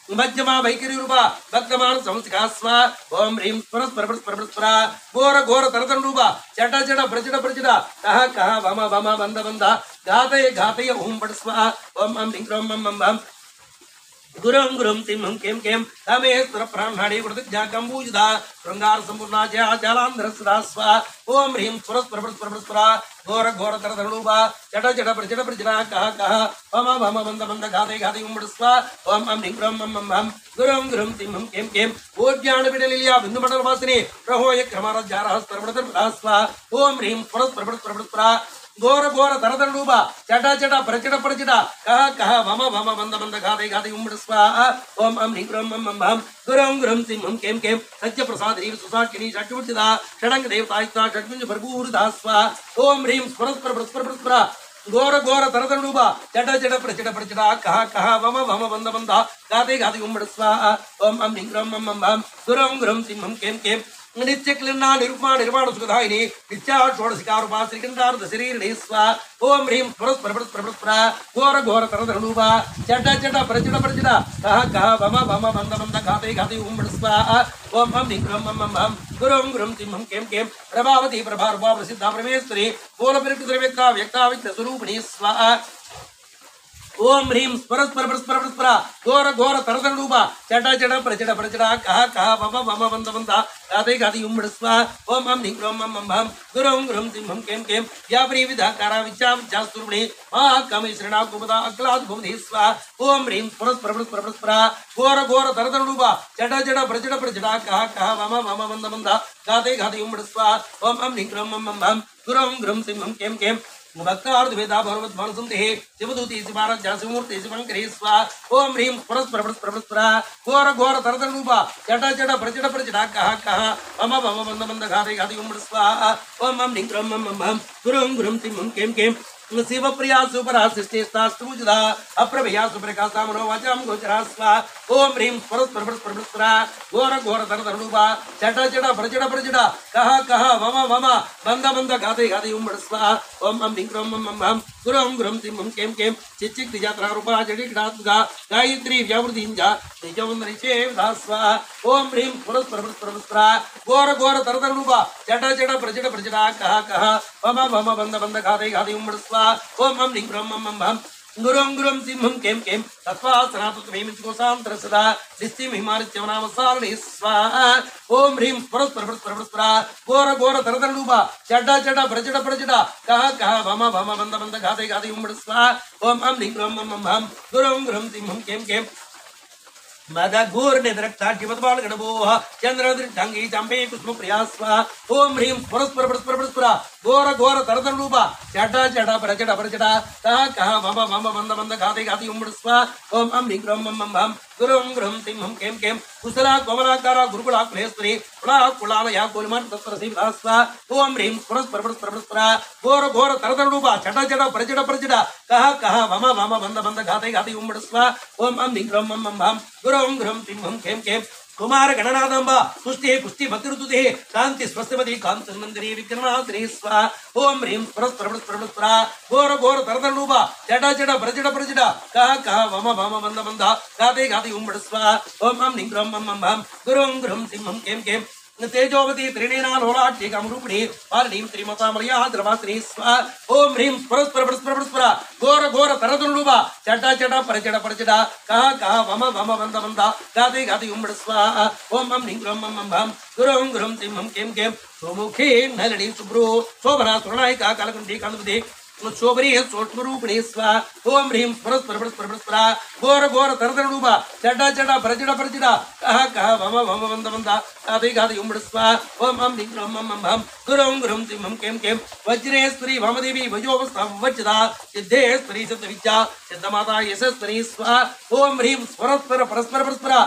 मध्यमा वैखरी रूपा भक्तमान संस्का स्वाहा ओम ह्रीं पुरस्पुरस्पुरस्पुरा घोर घोर तरतरूप चट चट प्रचट प्रचट कह कह वम वम बंद बंद घाते घाते ओम मड स्वाहा ओम अम ह्रीं क्रोम मम भम गुरुं गुरुं सिंहं कें कें तमेश्वर प्राणाड़ी प्रतिज्ञा कंबूजदा श्रृंगार संपूर्णा जलांध्र सदा स्वा ओम ह्रीं स्वरस्वरस्वरस्वरा घोर घोर तरधनुबा जट जट प्रजड़ा कह कह पम भम बंद बंद घाते घाते उम्मड़ स्वा ओम अम ह्रीं ब्रह्म मम भम गुरुं गुरुं सिंहं कें कें ओज्ञान विडलिया बिंदु मंडल वासिनी प्रहोय क्रमारज्जारः सर्वदर्पदा स्वा ओम ह्रीं स्वरस्वरस्वरस्वरा घोर घोर तरधनुबा जट जट प्रजड़ा कह कह भम भम बंद बंद घाते घाते उम्मड़ स्वा ओम अम ह्रीं ब्रह्म मम भम गुरुं गुरुं सिंहं कें कें सत्य प्रसाद देव सुसाकिनी षट्विदा षडंग देवतायुक्ता षट्विंज भर्गूरधा स्वा ओम ह्रीं स्वरस्वरस्वरस्वरा घोर घोर तरधनुबा जट जट प्रजड़ा कह कह भम भम बंद बंद घाते घाते उम्मड़ स्वा ओम अम ह्रीं ब्रह्म मम भम गुरुं गुरुं सिंहं कें कें नित्य क्लिन्ना निरुपमा निर्वाण सुखदायिनी नित्या षोडशिकारूपा श्रीकंठार्थ शरीरिणी स्वा ओम ह्रीं स्वरस्वरस्वरस्वरा घोर घोर तरधनुबा जट जट प्रजड़ा कह कह भम भम बंद बंद घाते घाते उम्मड़ स्वा ओम अम ह्रीं ब्रह्म मम भम गुरुं गुरुं सिंहं कें कें प्रभावती प्रभारूपा प्रसिद्धा परमेश्वरी बोल व्यक्ता व्यक्ता विघ्न स्वरूपिणी स्वा ओम ह्रीं स्वरस्वरस्वरस्वरा घोर घोर तरधनुबा जट जट प्रजड़ा कह कह भम भम बंद बंद घाते घाते उम्मड़ स्वा ओम अम ह्रीं ब्रह्म मम भम गुरुं गुरुं सिंहं कें कें व्यापरी विधाकारा विद्यास्वरूपिणी महाकामेश्वरिणा कुमुदा अक्लाद भुवने स्वा ओम ह्रीं स्वरस्वरस्वरस्वरा घोर घोर तरधनुबा जट जट प्रजड़ा कह कह भम भम बंद बंद घाते घाते उम्मड़ स्वा ओम अम ह्रीं ब्रह्म मम भम गुरुं गुरुं सिंहं कें कें भक्तार्थ वेदा भगवत मानसुंते शिवदूती शिवारत जासिमूर्ति शिवंकरी स्वा ओम ह्रीं स्वरस्वरस्वरस्वरा घोर घोर तरधनुबा जट जट प्रजड़ा कह कह भम भम बंद बंद घाते घाते उम्मड़ स्वा ओम अम ह्रीं ब्रह्म मम भम गुरुं गुरुं सिंहं कें कें शिव प्रिया सुपरा सृष्टिस्तास्तुमुजदा अप्रभया सुप्रकाशा मनोवाचां गोचरा स्वा ओम ह्रीं स्वरस्वरस्वरस्वरा घोर घोर तरधनुबा जट जट प्रजड़ा कह कह भम भम बंद बंद घाते घाते उम्मड़ स्वा ओम अम ह्रीं ब्रह्म मम भम गुरुं गुरुं सिंहं कें कें चिच्चिक निजात्रारूपा जडिकडात्मका गायत्री व्यावृतिंजा निजवन्दनिचेवदा स्वा ओम ह्रीं स्वरस्वरस्वरस्वरा घोर घोर तरधनुबा जट जट प्रजड़ा कह कह भम भम बंद बंद घाते घाते उम्मड़ स्वा ओम अम ह्रीं ब्रह्म मम भम गुरुं गुरुं सिंहं कें कें तत्त्वासनातत्वमेमित्कोसान्तरः सदा दिष्टिं हिमानित्यवनामसारिणी स्वाहा ओम ह्रीं स्वरस्वरस्वरस्वरा घोर घोर तरधनुबा जट जट प्रजड़ा कह कह भम भम बंद बंद घाते घाते उम्मड़ स्वाहा ओम अम ह्रीं ब्रह्म मम भम गुरुं गुरुं सिंहं कें कें मदघूर निद्रक्ताट्यपद्बाल गणभोः चंद्रदृष्टांगी चंपे कुसुम प्रियास्वा ओम ह्रीं स्वरस्वरस्वरस्वरा घोर घोर तरधनुबा जट जट प्रजड़ा कह कह भम भम बंद बंद घाते घाते उम्मड़ स्वा ओम अम ह्रीं ब्रह्म मम भम गुरुं गुरुं सिंहं कें कें कुशला कोमलाकारा गुरुकुला कुलेश्वरी कुलालया कोलिमन् तत्प्रसीदा स्वा ओम ह्रीं स्वरस्वरस्वरस्वरा घोर घोर तरधनुबा जट जट प्रजड़ा कह कह भम भम बंद बंद घाते घाते उम्मड़ स्वा ओम अम ह्रीं ब्रह्म मम भम गुरुं गुरुं सिंहं कें कें कुमार गणनाथंबा पुष्टि पुष्टि भक्तिरुतुते कांति स्वस्तिमती कांतनंदिनी विक्रमनाथिनी स्वा ओम ह्रीं स्वरस्वरस्वरस्वरा घोर घोर तरधनुबा जट जट प्रजड़ा कह कह भम भम बंद बंद घाते घाते उम्मड़ स्वा ओम अम ह्रीं ब्रह्म मम भम गुरुं गुरुं सिंहं कें कें तेजोवती त्रिणीनालोलाट्य कामरूपिणी पालिनीं श्रीमतामलया द्रवासिनी स्वा ओम ह्रीं स्वरस्वरस्वरस्वरा घोर घोर तरधनुबा जट जट प्रजड़ा कह कह भम भम बंद बंद घाते घाते उम्मड़ स्वा ओम अम ह्रीं ब्रह्म मम भम गुरुं गुरुं सिंहं कें कें सुमुखी नलिनी शुभ्रो शोभना सुवर्णायिका कालकुंडी कांदुदे शोभरी सूक्ष्मरूपिणी स्वा ओम ह्रीं स्वरस्वरस्वरस्वरा घोर घोर तरधनुबा जट जट प्रजड़ा कह कह भम भम बंद बंद घाते घाते उम्मड़ स्वा ओम अम ह्रीं ब्रह्म मम भम गुरुं गुरुं सिंहं कें कें वज्रेश्वरी वामदेवी वजोवस्तावज्जदा सिद्धेश्वरी सिद्धविद्या सिद्धमाता यशस्वरी स्वा ओम ह्रीं स्वरस्वरस्वरस्वरा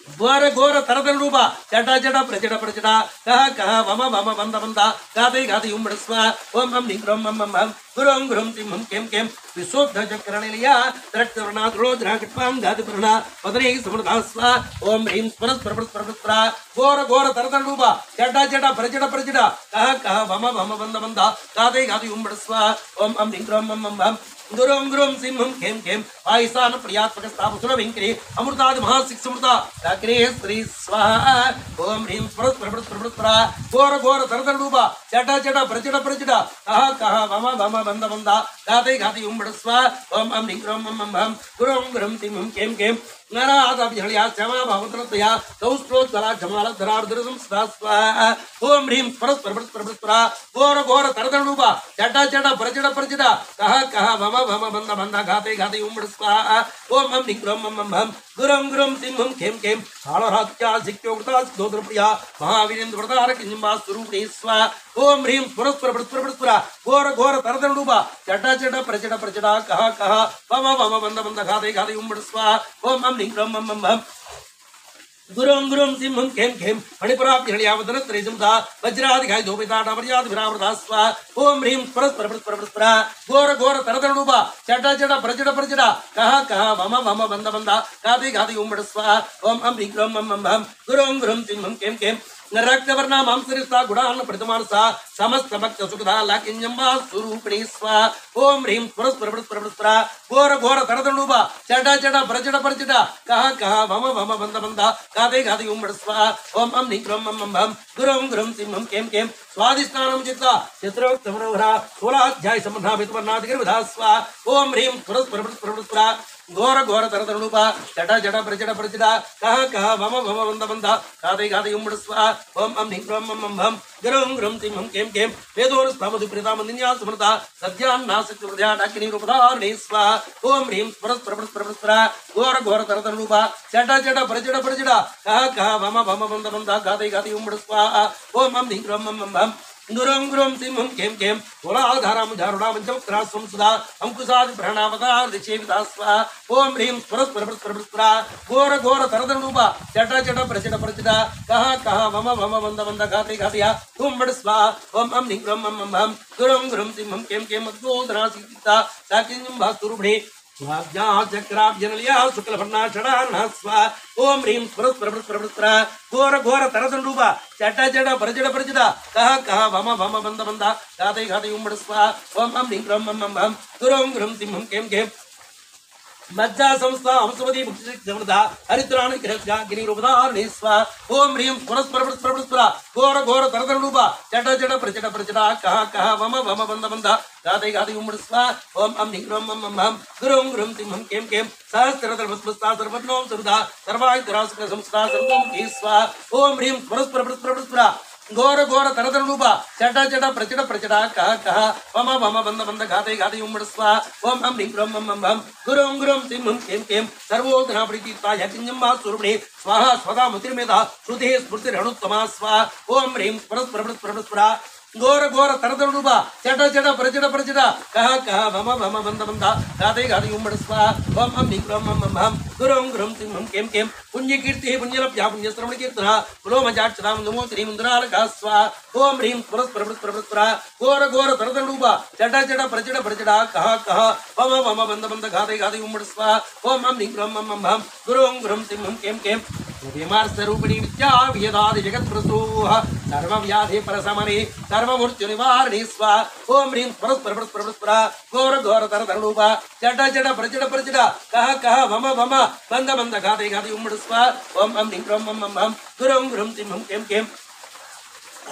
घोर घोर तरधनुबा जट जट प्रजड़ा कह कह भम भम बंद बंद घाते घाते उम्मड़ स्वा ओम अम ह्रीं ब्रह्म मम भम गुरुं गुरुं सिंहं कें कें विशुद्ध चक्रनिलया रक्तवर्णाद्रोद्राकट्वां धातुपर्णा पदने समृद्धा स्वा ओम ह्रीं स्वरस्वरस्वरस्वरा घोर घोर तरधनुबा जट जट प्रजड़ा कह कह भम भम बंद बंद घाते घाते उम्मड़ स्वा ओम अम ह्रीं ब्रह्म मम भम गुरुं गुरुं सिंहं कें कें पायसान प्रियात्मकस्तापसुरविंकरी अमृतादि महाशिक्षमृता अग्रे श्री स्वाहा ओम ह्रीं स्वरस्वरस्वरस्वरा घोर घोर तरधनुबा चट चट प्रचट प्रचट कह वम वम बंद बंद गाते गाते उम्बड़स्व ओम अम ह्रीं क्रोम मम भम गुरुं गुरुं तिं कें कें नरादभिहल्या क्षमा भवत्रतया कौस्त्रोज्ज्वला जमालधरार्धरसं स्वा ओम ह्रीं परस्परस्परस्परा घोर घोर तरदरूप चट चट प्रचट प्रचट कह वम वम बंद बंद गाते गाते उम्बड़स्व ओम अम ह्रीं क्रोम मम भम गुरुं गुरुं तिं कें कें कालरात्या सिक्योक्ता दोद्रप्रिया महावीरेन्द्र व्रतार किंबा स्वरूपिणी स्व ओम ह्रीं परस्परस्परस्परा घोर घोर तरदरूप चट चट प्रचट प्रचट कह वम वम बंद बंद गाते गाते उम्बड़स्व ओम अम ह्रीं क्रोम मम भम गुरुं गुरुं सिंहं खें खें मणिपुराभ्यहल्यावदनत्रयजंता वज्रादिघाय धूपिताटवर्याद विरावृता स्व ओम ह्रीं परस्परस्परस्परा घोर घोर तरदरूप चट चट प्रचट प्रचट कह वम वम बंद बंद गाते गाते उम्बड़स्व ओम अम ह्रीं क्रोम मम भम गुरुं गुरुं सिंहं खें खें रक्तवर्ण मांसरिष्ठा गुणान प्रतिमानसा समस्त भक्त सुखदा लाकिंजंबा स्वरूपिणी स्व ओम ह्रीं परस्परस्परस्परा घोर घोर तरदरूप चट चट प्रचट प्रचट कह वम वम बंद बंद गाते गाते उम्बड़स्व ओम अम ह्रीं क्रोम मम भम गुरुं गुरुं सिंहं कें कें स्वादिष्टानं चित्ता चित्रोक्तमनोहरा 16 संबंधा विद्वर्णादिगिर्विधा स्व ओम ह्रीं परस्परस्परस्परा घोर घोर तरदरूप चट चट प्रचट प्रचट कह वम वम बंद बंद गाते गाते उम्बड़स्व ओम अम ह्रीं क्रोम मम भम गुरुं गुरुं सिंहं कें कें वेदोरस्तामधु प्रीतामन्दिन्या स्मृता सद्यान्नासक्तिवृद्ध्याडाकिनीरूपधारिणी स्व ओम ह्रीं परस्परस्परस्परा घोर घोर तरदरूप चट चट प्रचट प्रचट कह वम वम बंद बंद गाते गाते उम्बड़स्व ओम अम ह्रीं क्रोम मम भम गुरुं गुरुं सिंहं कें कें कुलाधारं धारुणामञ्चवक्त्रास्वं सुधा अंकुशादि भ्रणावतारदिचेविता स्व ओम ह्रीं परस्परस्परस्परा घोर घोर तरदरूप चट चट प्रचट प्रचट कह वम वम बंद बंद गाते गाते उम्बड़स्व ओम अम ह्रीं क्रोम मम भम गुरुं गुरुं सिंहं कें कें मद्गोधरासिता साकिंजंबा स्वरूपिणी चक्राब्जनलिया शुक्लभर्णा षडार्णः स्व ओम ह्रीं परस्परस्परस्परा घोर घोर तरदरूप चट चट प्रचट प्रचट कह वम वम बंद बंद गाते गाते उम्बड़स्व ओम अम ह्रीं क्रोम मम भम गुरुं गुरुं सिंहं कें कें मज्जा संस्था हमसवती भक्तिजमृता हरिद्राण गिरिरूपधारिणी स्व ओम ह्रीं परस्परस्परस्परा घोर घोर तरदरूप चट चट प्रचट प्रचट कह वम वम बंद बंद गाते गाते उम्बड़स्व ओम अम ह्रीं क्रोम मम भम गुरुं गुरुं सिंहं कें कें सहस्रधर्मस्मस्ता सर्वज्ञों सर्वदा सर्वायुधरासुर संस्था सर्वमुखी स्व ओम ह्रीं परस्परस्परस्परा घोर घोर तरदरूप चट चट प्रचट प्रचट कह वम वम बंद बंद गाते गाते उम्बड़स्व ओम अम ह्रीं क्रोम मम भम गुरुं गुरुं सिंहं कें कें सर्वोधना प्रीतिता यज्ञंबा स्वरूपिणी स्वाहा स्वदा मुतिर्मेधा श्रुति स्फूर्तिरणुत्तमा स्व ओम ह्रीं परस्परस्परस्परा घोर घोर तरदरूप चट चट प्रचट प्रचट कह वम वम बंद बंद गाते गाते उम्बड़स्व ओम अम ह्रीं क्रोम मम भम गुरुं गुरुं सिंहं कें कें पुण्यकीर्ति पुण्यलभ्या पुण्यश्रवण कीर्तना कुलोमजाक्षतां नमो श्रीमुद्रालका स्व ओम ह्रीं परस्परस्परस्परा घोर घोर तरदरूप चट चट प्रचट प्रचट कह वम वम बंद बंद गाते गाते उम्बड़स्व ओम अम ह्रीं क्रोम मम भम गुरुं गुरुं सिंहं कें कें विमार्सरूपिणी विद्या वियदादि जगत्प्रसूः सर्वव्याधि परसमने सर्वमूर्तिनिवारिणी स्व ओम ह्रीं परस्परस्परस्परा घोर घोर तरदरूप चट चट प्रचट प्रचट कह वम वम बंद बंद गाते गाते उम्बड़स्व ओम अम ह्रीं क्रोम मम भम गुरुं गुरुं सिंहं कें कें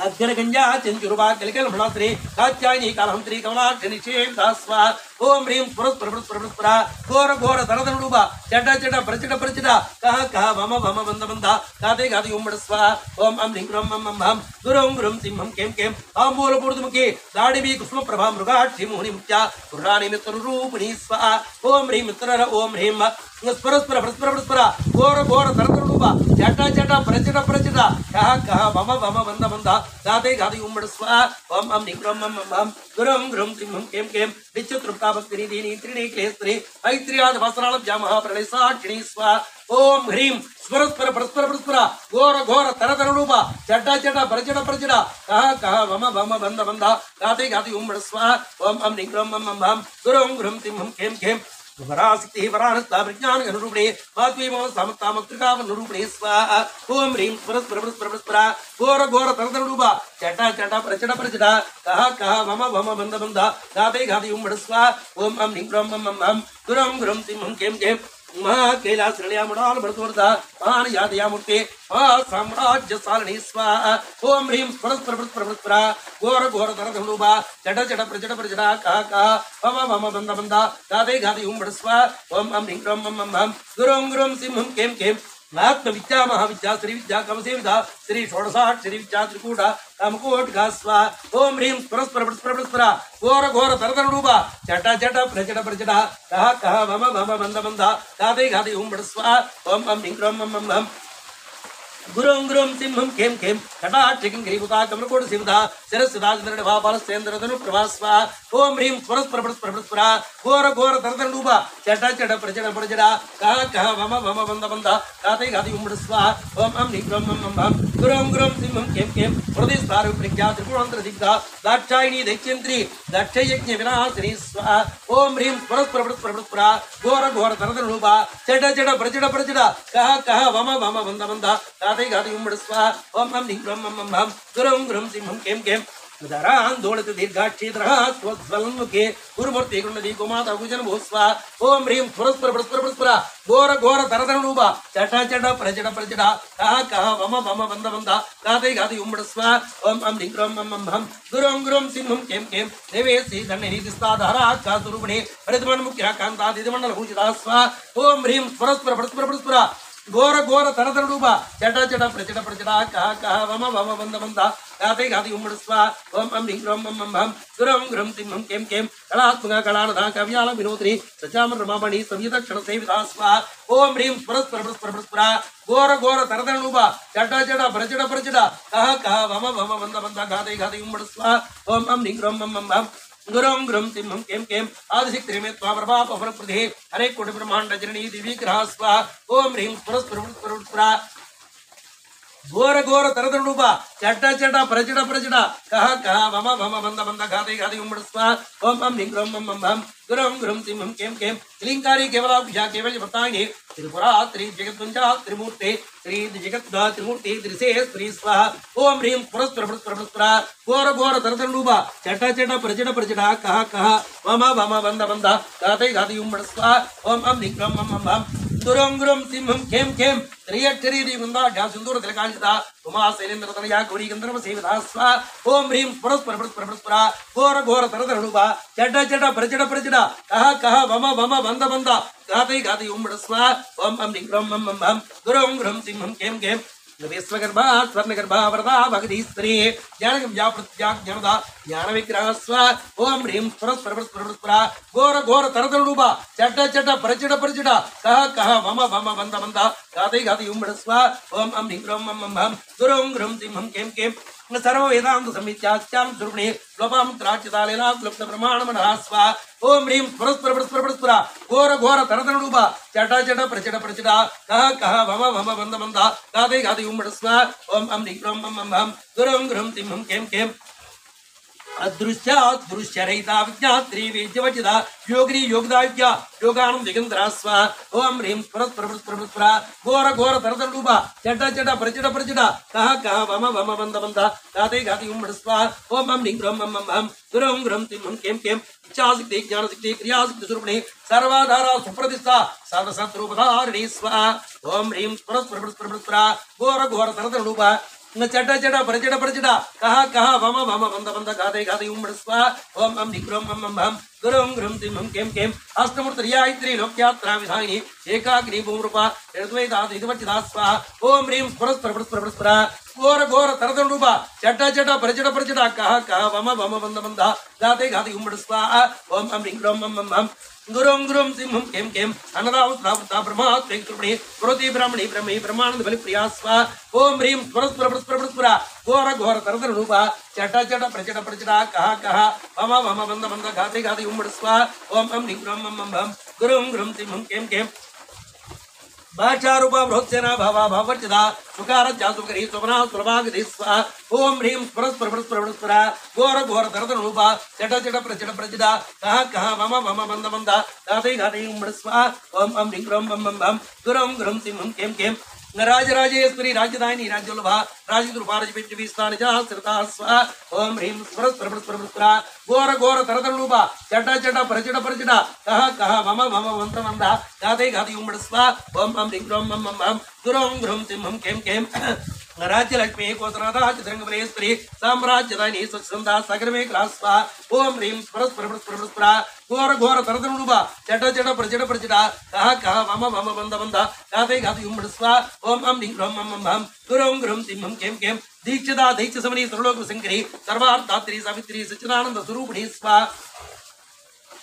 अग्रगंजा चंचुरुबा कलकल भ्रात्रे कात्यायनी कालहंत्री कमलाक्षनिषेविता स्व ओम ह्रीं परस्परस्परस्परा घोर घोर तरदरूप चट चट प्रचट प्रचट कह वम वम बंद बंद गाते गाते उम्बड़स्व ओम अम ह्रीं क्रोम मम भम गुरुं गुरुं सिंहं कें कें ताम्बूलपूर्णमुखे दाडिवी कुसुमप्रभा मृगाक्षी मोहिनी मुख्या पुराणी मित्ररूपिणी स्व ओम ह्रीं मित्र ओम ह्रीं परस्परस्परस्परा घोर घोर तरदरूप चट चट प्रचट प्रचट कह वम वम बंद बंद गाते गाते उम्बड़स्व ओम अम ह्रीं क्रोम मम भम गुरुं गुरुं सिंहं कें कें नित्यतृप्ता भक्तिनिधिनी त्रिणी क्लेस्त्री मैत्र्याद वस्त्रालभ्या महाप्रलय साक्षिणी स्व ओम ह्रीं परस्परस्परस्परा घोर घोर तरदरूप चट चट प्रचट प्रचट कह वम वम बंद बंद गाते गाते उम्बड़स्व ओम अम ह्रीं क्रोम मम भम गुरुं गुरुं सिंहं कें कें वराशक्ति वरानस्ता विज्ञान अनुरूपिणी मात्वीमो समतामत्रिकावनुरूपिणी स्वाहा ओम ह्रीं परस्परस्परस्परा घोर घोर तरदरूप चट चट प्रचट प्रचट कह वम वम बंद बंद गाते गाते उम्बड़स्व ओम अम ह्रीं क्रोम मम भम गुरुं गुरुं सिंहं कें कें कैलासमडाल भरतोर्धा मान यादयामूर्ति साम्राज्य सालनी स्वाहा ओम ह्रीं स्फुरस्फुरस्फुरस्फुरा घोर घोर धरधनुबा जड जड प्रजड प्रजडा का वम वम बंद बंदा गादे गादे उम बड़स्वा ओम अम ह्रीं ह्रम मम मम गुरुं गुरुं सिंहं कें कें आत्म विद्या महाविद्या श्री विद्या कमसेविधा श्री षोडशाट श्री विद्या त्रिकूट कामकोट घास्वा ओम ह्रीं स्फुरस्फुरस्फुरस्फुरा घोर घोर धरधनुबा जट जट प्रजड प्रजडा कह वम वम बंद बंदा गादे गादे उम बड़स्वा ओम अम ह्रीं ह्रम मम मम गुरुं गुरुं सिंहं खें खें कटाक्षिं गिरिपुता कमलकोट सिवधा शिरस्सिदाचन्द्रनिभा बालस्तेन्द्रधनु प्रभास्वा ओम ह्रीं स्फुरस्फुरस्फुरस्फुरा घोर घोर धरधनुबा चट चट प्रजड प्रजडा कह वम वम बंद बंद गाते गाते उम्बडस्वा ओम अम ह्रीं ह्रम मम मम गुरुं गुरुं सिंहं खें खें हृदयस्तारु प्रज्ञा त्रिपुरान्तర दिग्धा दाक्षायिणी दैत्यन्त्री दक्षयज्ञ विनाशिनी स्वाहा ओम ह्रीं स्फुरस्फुरस्फुरस्फुरा घोर घोर धरधनुबा चट चट प्रजड प्रजडा कह वम वम बंद बंद गाते गाते उम्बडस्वा ओम अम ह्रीं ह्रम मम मम गुरुं गुरुं सिंहं खें खें दरान्दोलित दीर्घाक्षीद्रः स्वस्वल्मुखे गुरुमूर्ति गुणदी गोमाता गुजन भूस्वा ओम ह्रीं स्फुरस्फुरस्फुरस्फुरा घोर घोर धरधनुबा चट चट प्रजड प्रजडा कह वम वम बंद बंद गाते गाते उम्बडस्वा ओम अम ह्रीं ह्रम मम मम गुरुं गुरुं सिंहं खें खें देवेशी धन्यनीतिस्ताधारा कासुरूपिणी हरितमन्मुख्या कान्तादिमण्डल भूषिता स्वा ओम ह्रीं स्फुरस्फुरस्फुरस्फुरा घोर घोर धरधनुबा चट चट प्रचट प्रचटा कह वम वम बंद बंद गाते गाते उम्बडस्वा ओम अम ह्रीं ह्रम मम मम गुरुं गुरुं सिंहं कें कें कलात्मका कलानधा कव्याल विनोदिनी सचामर रमामणि संयुतक्षण सेविता स्वा ओम ह्रीं स्फुरस्फुरस्फुरस्फुरा घोर घोर धरधनुबा चट चट प्रचट प्रचटा कह वम वम बंद बंद गाते गाते उम्बडस्वा ओम अम ह्रीं ह्रम मम मम गुरुं गुरुं सिंहं कें कें आदिशक्ति में त्वाप्रभाप प्रप्रदे हरे कोटि ब्रह्मांड जननी दिव्य ग्रहस्वा ओम ह्रीं स्फुरस्फुरस्फुरस्फुरा घोर घोर धरधनुबा चट चट प्रचट प्रचट कह वम वम बंद बंद गाते गाते उम्बडस्वा ओम अम ह्रीं ह्रम मम मम गुरुं गुरुं सिंहं कें कें क्लींकारी केवलाभ्या केवल्य बतायिनी त्रिपुरा त्रि जगद्वंजा त्रिमूर्ते श्री जगद्धा त्रिमूर्ति त्रिशेश्वरी स्वाहा ओम ह्रीं स्फुरस्फुरस्फुरस्फुरा घोर घोर धरधनुबा चट चट प्रचट प्रचट कह वम वम बंद बंद गाते गाते उम्बडस्वा ओम अम ह्रीं ह्रम मम मम गुरुं गुरुं सिंहं कें कें त्रियक्षरी वृंदा सिंदूर तिलकांचिता उमा शैलेन्द्र तनया गौरी गंधर्व सेविता स्वा ओम ह्रीं स्फुरस्फुरस्फुरस्फुरा घोर घोर धरधनुबा चट चट प्रचट प्रचट कह वम वम बंद बंद गाते गाते उम्बडस्वा ओम अम ह्रीं ह्रम मम मम गुरुं गुरुं सिंहं कें कें विश्वगर्भा स्वर्णगर्भा वरदा भगदीश्वरी ज्ञानगम्या प्रत्याज्ञानदा ज्ञान विग्रहस्व ओम ह्रीं स्फुरस्फुरस्फुरस्फुरा घोर घोर धरधनुबा चट चट प्रचट प्रचट कह वम वम बंद बंद गाते गाते उम्बडस्व ओम अम ह्रीं ह्रम मम मम गुरुं गुरुं सिंहं कें कें सर्व वेदांत समित्यास्यां सुरूपिणी लोपामुद्राच्युतालेना क्लुप्त ब्रह्माण्डमनः ओम ह्रीं स्फुरस्फुरस्फुरस्फुरा घोर घोर धरधनुबा चट चट प्रचट प्रचट कह वम वम बंद बंद गाते गाते उम्बडस्व ओम अम ह्रीं ह्रम मम मम गुरुं गुरुं सिंहं कें कें अदृश्य दृश्य रहिता विज्ञात्री वेद्यवचिता योगिनी योगदाव्या योगानं दिगंधरास्व ओम ह्रीं स्फुरस्फुरस्फुरस्फुरा घोर घोर धरधनुबा चट चट प्रचट प्रचट कह वम वम बंद बंद गाते गाते उम्बडस्व ओम अम ह्रीं ह्रम मम मम गुरुं गुरुं सिंहं कें कें इच्छाशक्ति ज्ञानशक्ति क्रियाशक्ति स्वरूपिणी सर्वाधारा सुप्रतिष्ठा सदसत्रूपधारिणी स्वाहा ओम ह्रीं स्फुरस्फुरस्फुरस्फुरा घोर घोर धरधनुबा चट चट प्रचट प्रचट कह वम वम बंद बंद गाते गाते उम्बडस्व ओम अम ह्रीं ह्रम मम मम गुरुं गुरुं सिंहं कें कें अष्टमूर्तिर्यायत्री लोक्यात्रा विधायिनी एकाग्नि भूमरूपा ऋद्वैतादिवचिता स्वाहा ओम ह्रीं स्फुरस्फुरस्फुरस्फुरा घोर घोर धरधनुबा चट चट प्रचट प्रचट कह वम वम बंद बंद गाते गाते उम्बडस्व ओम अम ह्रीं ह्रम मम मम गुरुं गुरुं सिंहं कें कें अन्नदावृता ब्रह्मात्मैक सुरूपिणी पुरोति ब्राह्मणी ब्रह्मी ब्रह्मानंद बलिप्रिया स्वा ओम ह्रीं स्फुरस्फुरस्फुरस्फुरा घोर घोर धरधनुबा चट चट प्रचट प्रचट कह वम वम बंद बंद गाते गाते उम्बडस्व ओम अम ह्रीं ह्रम मम मम गुरुं गुरुं सिंहं कें कें भाषारूपा बृहत्सेना भावा भावर्चिता सुकार जासुकरी स्वप्ना सुलभागति स्वाहा ओम ह्रीं स्फुरस्फुरस्फुरस्फुरा घोर घोर धरधनुबा चट चट प्रचट प्रचट कह वम वम बंद बंद गाते गाते उम्बडस्व ओम अम ह्रीं ह्रम मम मम गुरुं गुरुं सिंहं कें कें राजराजेश्वरी राजधानी राज्योल्लभा राजदुर्भारजपिष्टवीस्तानिजा स्वा ओम ह्रीं स्मरस्वरस्वरस्वरा घोर घोर तरतरूपा चट चट परचट परचट कह मम मम वंत वंदा गाते गाते उम्मडस्वा ओम अम ह्रीं ग्रोम मम मम गुरों ग्रों सिंहं केम केम राज्य लक्ष्मी कोसराज धृंगवनेश्वरी साम्राज्यदानी सत्संदा सगरमे क्लास्वा ओम ह्रीं स्मरस्वरस्वरस्वरा घोर घोर तरतरूपा चट चट परचट परचट कह मम मम वंद वंदा गाते गाते उम्मडस्वा ओम अम ह्रीं ग्रोम मम मम गुरों ग्रों सिंहं केम केम दीक्षिता दीक्ष समनी सर्वलोक शंकरी सर्वार्थात्री सावित्री सच्चिदानंद स्वरूपिणी स्वा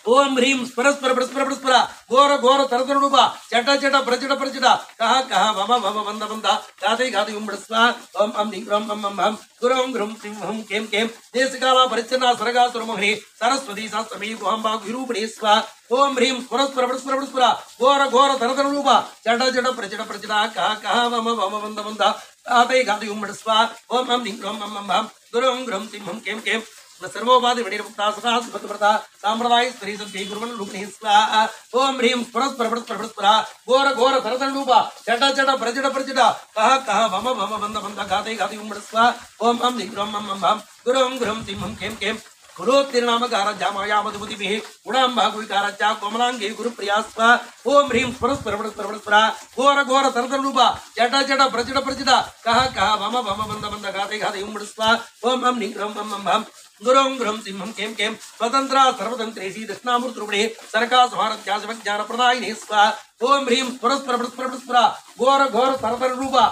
ओम ह्रीं परस्पर परस्पर परस्पर घोर घोर तरतरूपा चट चट प्रचट प्रचट कह मम मम वंद वंद गाते गाते उम्मडस्वा ओम अम ह्रीं ग्रों मम मम गुरों ग्रों सिंहं केम केम देशकाला परिच्छन्ना सरगा सुरमोहिनी सरस्वती शास्त्रमी गुहंबा विरूपिणी स्वा ओम ह्रीं परस्पर परस्पर परस्पर घोर घोर तरतरूपा चट चट प्रचट प्रचट कह मम मम वंद वंद गाते गाते उम्मडस्वा ओम अम ह्रीं ग्रों मम मम गुरों ग्रों सिंहं केम केम सर्वोपाधि विनिर्मुक्ता सदा सुभद्रता सांप्रदाय स्त्री सत्य गुरुवन रूपिणी स्वाहा ओम ह्रीं परस्पर परस्पर परस्पर घोर घोर तरतरूपा चट चट प्रचट प्रचट कह मम मम वंद वंद गाते गाते उम्मडस्वा ओम अम ह्रीं ग्रों मम मम गुरों ग्रों सिंहं केम केम गुरोत्तीर्णामकार जामाया मधुमतिभिः गुणाम्बा गुविकाराच्या कोमलांगे गुरुप्रिया स्वा ओम ह्रीं परस्पर परस्पर परस्पर घोर घोर तरतरूपा चट चट प्रचट प्रचट कह मम मम वंद वंद गाते गाते उम्मडस्वा ओम अम ह्रीं ग्रों मम मम गुरों ग्रों सिंहं केम केम स्वतंत्र सर्वतंत्रेशी दक्षिणामूर्तिरूपिणी सरका स्वारत्याज्ञान प्रदायिनी स्वा ओम ह्रीं परस्पर परस्पर परस्पर घोर घोर तरतरूपा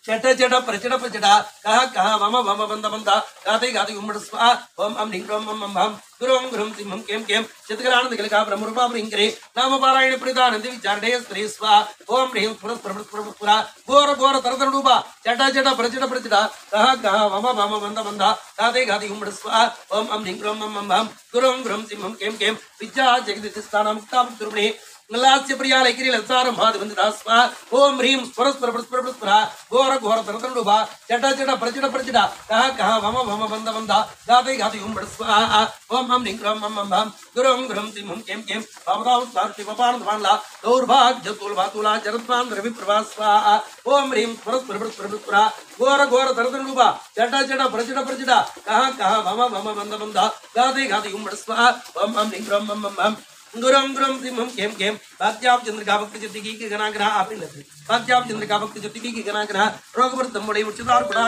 चट चट प्रचट प्रचट कह मम मम वंद वंद गाते गाते उम्मडस्वा ओम अम ह्रीं ग्रों मम मम गुरों ग्रों सिंहं केम केम चित्करानंद कलिका ब्रह्मरूपा प्रिंकरे नाम पारायण प्रीतानंद विचारणे स्त्री स्वा ओम ह्रीं परस्पर परस्पर परस्पर घोर घोर तरतरूपा चट चट प्रचट प्रचट कह मम मम वंद वंद गाते गाते उम्मडस्वा ओम अम ह्रीं ग्रों मम मम गुरों ग्रों सिंहं केम केम विद्या जगदिष्टानां मुक्तामुक्तिरूपिणी लास्य प्रिया लैकिरी लतारं भादवन्दिदास्वा ओम ह्रीं परस्पर परस्पर परस्पर घोर घोर तरतरूपा चट चट प्रचट प्रचट कह मम मम वंद वंद गाते गाते उम्मडस्वा ओम अम ह्रीं ग्रों मम मम गुरों ग्रों सिंहं केम केम भावदाव स्वार्ति पपानन्दमानला दौर्भाग्य तुलभातुला जरत्वान् रविप्रभास्वा ओम ह्रीं परस्पर परस्पर परस्पर घोर घोर तरतरूपा चट चट प्रचट प्रचट कह मम मम वंद वंद गाते गाते उम्मडस्वा ओम अम ह्रीं ग्रों मम मम गुरों ग्रों सिंहं केम केम भाग्याव चंद्रिका भक्ति ज्योति की गणाग्रह आपने भाग्याव चंद्रिका भक्ति ज्योति की गणाग्रह रोगवर्धन बड़े उच्चतार